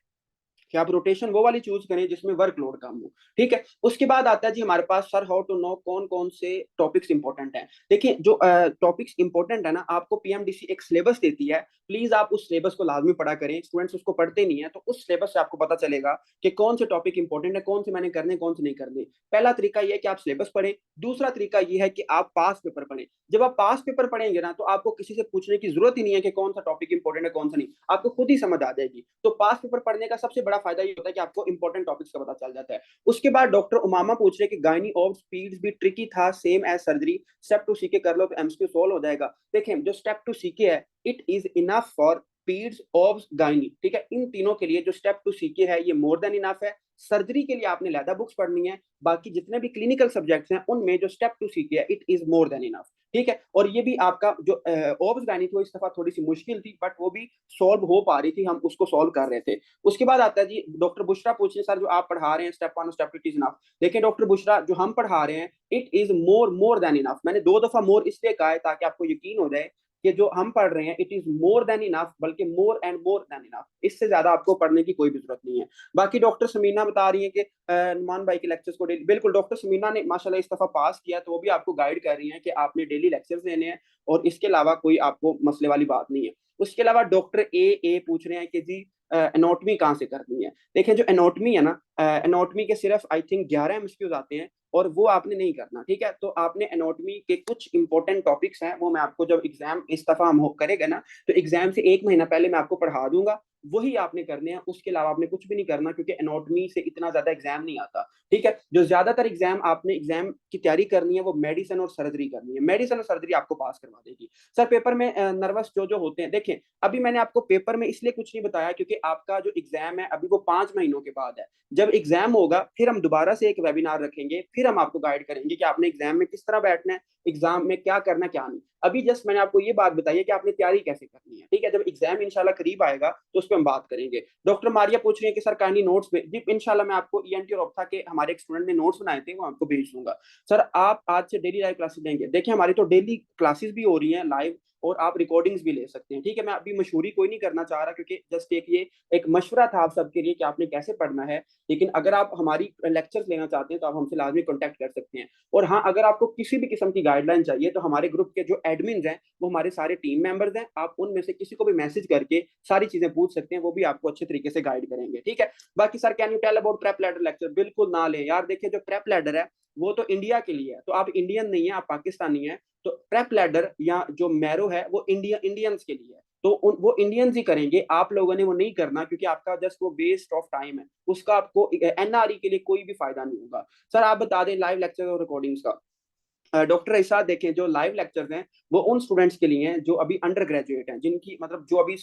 कि आप रोटेशन वो वाली चूज करें जिसमें वर्कलोड कम हो। ठीक है, उसके बाद आता है जी हमारे पास सर हाउ टू नो कौन कौन से टॉपिक्स इंपॉर्टेंट हैं। देखिए, जो टॉपिक्स इंपॉर्टेंट है ना, आपको पीएमडीसी एक सिलेबस देती है, प्लीज आप उस सिलेबस को लाजमी पढ़ा करें। स्टूडेंट्स उसको पढ़ते नहीं है, तो उस सिलेबस से आपको पता चलेगा कि कौन से टॉपिक इंपॉर्टेंट है, कौन से मैंने करने, कौन से नहीं करने। पहला तरीका यह है कि आप सिलेबस पढ़ें। दूसरा तरीका यह है कि आप पास पेपर पढ़ें। जब आप पास पेपर पढ़ेंगे ना, तो आपको किसी से पूछने की जरूरत ही नहीं है कि कौन सा टॉपिक इंपॉर्टेंट है, कौन सा नहीं, आपको खुद ही समझ आ जाएगी। तो पास पेपर पढ़ने का सबसे बड़ा फायदा ये होता है कि आपको इंपॉर्टेंट टॉपिक्स का पता चल जाता है। उसके बाद डॉक्टर उमामा पूछ रहे कि गायनी ऑफ स्पीड्स भी ट्रिकी था, same as surgery, step 2 CK कर लो तो एमसीक्यू सॉल्व हो जाएगा। देखें, जो स्टेप 2 सीके है, it is enough for peds of gynae. ठीक है, इन तीनों के लिए जो स्टेप 2 सीके है ये मोर देन इनफ है। सर्जरी के लिए आपने लैदा बुक्स पढ़नी है, बाकी जितने भी क्लिनिकल सब्जेक्ट्स हैं उनमें जो स्टेप 2 सीके है, it is more than enough. ठीक है, और ये भी आपका जो ऑब्स गायनी थी, इस दफा थोड़ी सी मुश्किल थी, बट वो भी सॉल्व हो पा रही थी, हम उसको सॉल्व कर रहे थे। उसके बाद आता है जी डॉक्टर बुशरा पूछ रहे हैं, सर जो आप पढ़ा रहे हैं स्टेप 1 और स्टेप 2 इट इज इनफ। देखिए डॉक्टर बुशरा, जो हम पढ़ा रहे हैं it is more than enough. मैंने 2 दफा मोर इसलिए कहा है ताकि आपको यकीन हो जाए कि जो हम पढ़ रहे हैं it is more than enough, बल्कि more and more than enough. इससे ज्यादा आपको पढ़ने की कोई भी जरूरत नहीं है। बाकी डॉक्टर समीना बता रही है कि नुमान भाई के लेक्चर्स को डेली, बिल्कुल डॉक्टर समीना ने माशाल्लाह इस दफा पास किया, तो वो भी आपको गाइड कर रही हैं कि आपने डेली लेक्चर्स देने हैं, और इसके अलावा कोई आपको मसले वाली बात नहीं है। उसके अलावा डॉक्टर ए पूछ रहे हैं कि जी एनाटॉमी कहाँ से करनी है। देखिए, जो एनाटॉमी है ना, एनाटॉमी के सिर्फ आई थिंक 11 एमसीक्यूज आते हैं, और वो आपने नहीं करना। ठीक है, तो आपने एनाटॉमी के कुछ इंपॉर्टेंट टॉपिक्स हैं, वो मैं आपको जब एग्जाम इस दफा हम करेगा ना, तो एग्जाम से 1 महीना पहले मैं आपको पढ़ा दूंगा, वही आपने करने हैं। उसके अलावा आपने कुछ भी नहीं करना, क्योंकि एनाटॉमी से इतना ज्यादा एग्जाम नहीं आता। ठीक है, जो ज्यादातर एग्जाम आपने एग्जाम की तैयारी करनी है वो मेडिसिन और सर्जरी करनी है। मेडिसिन और सर्जरी आपको पास करवा देगी। सर पेपर में नर्वस जो होते हैं, देखें अभी मैंने आपको पेपर में इसलिए कुछ नहीं बताया क्योंकि आपका जो एग्जाम है अभी वो 5 महीनों के बाद है। जब एग्जाम होगा फिर हम दोबारा से एक वेबिनार रखेंगे, फिर हम आपको गाइड करेंगे कि आपने एग्जाम में किस तरह बैठना है, एग्जाम में क्या करना क्या नहीं। अभी जस्ट मैंने आपको ये बात बताई है कि आपने तैयारी कैसे करनी है। ठीक है, जब एग्जाम इंशाल्लाह करीब आएगा तो उस पर हम बात करेंगे। डॉक्टर मारिया पूछ रही है कि सर काइंडली नोट्स में जी, इंशाल्लाह मैं आपको ईएनटी और ऑप्था के हमारे एक स्टूडेंट ने नोट्स बनाए थे, वो आपको भेज दूंगा। सर आप आज से डेली लाइव क्लासेस देंगे? देखिए हमारी तो डेली क्लासेस भी हो रही हैं लाइव, और आप रिकॉर्डिंग्स भी ले सकते हैं, ठीक है। मैं अभी मशहूरी कोई नहीं करना चाह रहा, क्योंकि जस्ट एक ये एक मशवरा था आप सबके लिए कि आपने कैसे पढ़ना है। लेकिन अगर आप हमारी लेक्चर्स लेना चाहते हैं तो आप हमसे लाजमी कॉन्टैक्ट कर सकते हैं। और हाँ, अगर आपको किसी भी किस्म की गाइडलाइन चाहिए तो हमारे ग्रुप के जो एडमिन हैं वो हमारे सारे टीम मेंबर्स हैं, आप उनमें से किसी को भी मैसेज करके सारी चीजें पूछ सकते हैं, वो भी आपको अच्छे तरीके से गाइड करेंगे, ठीक है। बाकी sir can you tell about prep ladder lecture? बिल्कुल ना लें यार, देखिए जो प्रेप लैडर है वो तो इंडिया के लिए है, तो आप इंडियन नहीं है, आप पाकिस्तानी है। तो प्रेप लैडर या जो मैरो है वो इंडियंस के लिए है, तो वो इंडियंस ही करेंगे, आप लोगों ने वो नहीं करना, क्योंकि आपका जस्ट वो वेस्ट ऑफ टाइम है, उसका आपको एनआरई के लिए कोई भी फायदा नहीं होगा। सर आप बता दें लाइव लेक्चर और रिकॉर्डिंग्स का। डॉक्टर इरशाद देखें, जो लाइव लेक्चर्स हैं वो उन स्टूडेंट्स के लिए हैं जो अभी अंडर ग्रेजुएट हैं, जिनकी मतलब जो अभी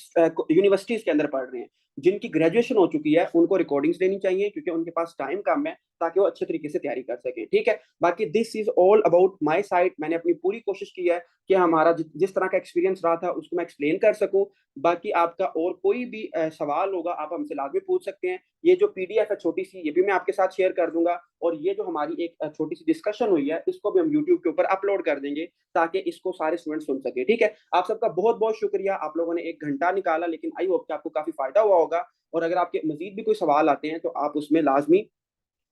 यूनिवर्सिटीज के अंदर पढ़ रहे हैं, जिनकी ग्रेजुएशन हो चुकी है उनको रिकॉर्डिंग्स लेनी चाहिए, क्योंकि उनके पास टाइम कम है, ताकि वो अच्छे तरीके से तैयारी कर सकें, ठीक है। बाकी this is all about my side, मैंने अपनी पूरी कोशिश की है कि हमारा जिस तरह का एक्सपीरियंस रहा था उसको मैं एक्सप्लेन कर सकूं। बाकी आपका और कोई भी सवाल होगा आप हमसे लाजमी पूछ सकते हैं। ये जो पीडीएफ है छोटी सी, ये भी मैं आपके साथ शेयर कर दूंगा, और ये जो हमारी एक छोटी सी डिस्कशन हुई है इसको भी हम यूट्यूब के ऊपर अपलोड कर देंगे, ताकि इसको सारे स्टूडेंट सुन सके, ठीक है। आप सबका बहुत बहुत शुक्रिया, आप लोगों ने 1 घंटा निकाला, लेकिन आई होप कि आपको काफी फायदा हुआ होगा। और अगर आपके मजीद भी कोई सवाल आते हैं तो आप उसमें लाजमी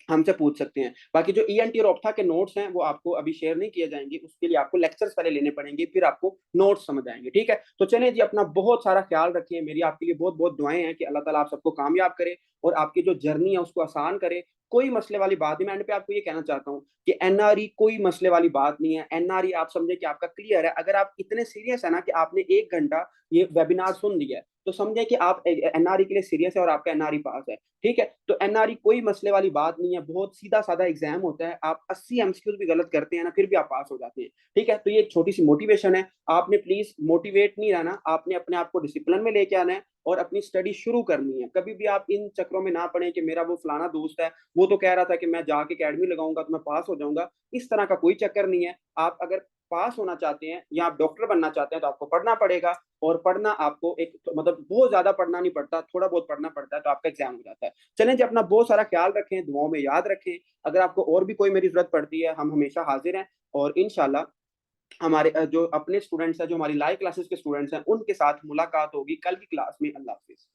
हमसे पूछ सकते हैं। बाकी जो ईएनटी और ऑप्था के नोट्स हैं वो आपको अभी शेयर नहीं किए जाएंगे, उसके लिए आपको लेक्चर्स पहले लेने पड़ेंगे, फिर आपको नोट्स समझ आएंगे, ठीक है। तो चलें जी, अपना बहुत सारा ख्याल रखें, मेरी आपके लिए बहुत बहुत दुआएं हैं कि अल्लाह ताला आप सबको कामयाब करे और आपकी जो जर्नी है उसको आसान करे। कोई मसले वाली बात नहीं, मैं एंड पे आपको ये कहना चाहता हूँ कि एनआरई कोई मसले वाली बात नहीं है। एनआरई आप समझे कि आपका क्लियर है, अगर आप इतने सीरियस है ना कि आपने 1 घंटा ये वेबिनार सुन लिया है, तो समझे कि आप एनआरई के लिए सीरियस है और आपका एनआरई पास है, ठीक है। तो एनआरई कोई मसले वाली बात नहीं है, बहुत सीधा साधा एग्जाम होता है, आप 80 एमसीक्यूज भी गलत करते हैं ना फिर भी आप पास हो जाते हैं, ठीक है। तो ये एक छोटी सी मोटिवेशन है, आपने प्लीज मोटिवेट नहीं रहना, आपने अपने आप को डिसिप्लिन में लेके आना है और अपनी स्टडी शुरू करनी है। कभी भी आप इन चक्रों में ना पड़े कि मेरा वो फलाना दोस्त है वो तो कह रहा था कि मैं जाके अकेडमी लगाऊंगा तो मैं पास हो जाऊंगा, इस तरह का कोई चक्कर नहीं है। आप अगर पास होना चाहते हैं या आप डॉक्टर बनना चाहते हैं तो आपको पढ़ना पड़ेगा, और पढ़ना आपको एक मतलब बहुत ज्यादा पढ़ना नहीं पड़ता, थोड़ा बहुत पढ़ना पड़ता है तो आपका एग्जाम हो जाता है। चलें जी, अपना बहुत सारा ख्याल रखें, दुआओं में याद रखें। अगर आपको और भी कोई मेरी जरूरत पड़ती है हम हमेशा हाजिर हैं, और इंशाल्लाह हमारे जो अपने स्टूडेंट्स हैं, जो हमारी लाइव क्लासेस के स्टूडेंट्स हैं, उनके साथ मुलाकात होगी कल की क्लास में। अल्लाह हाफिज।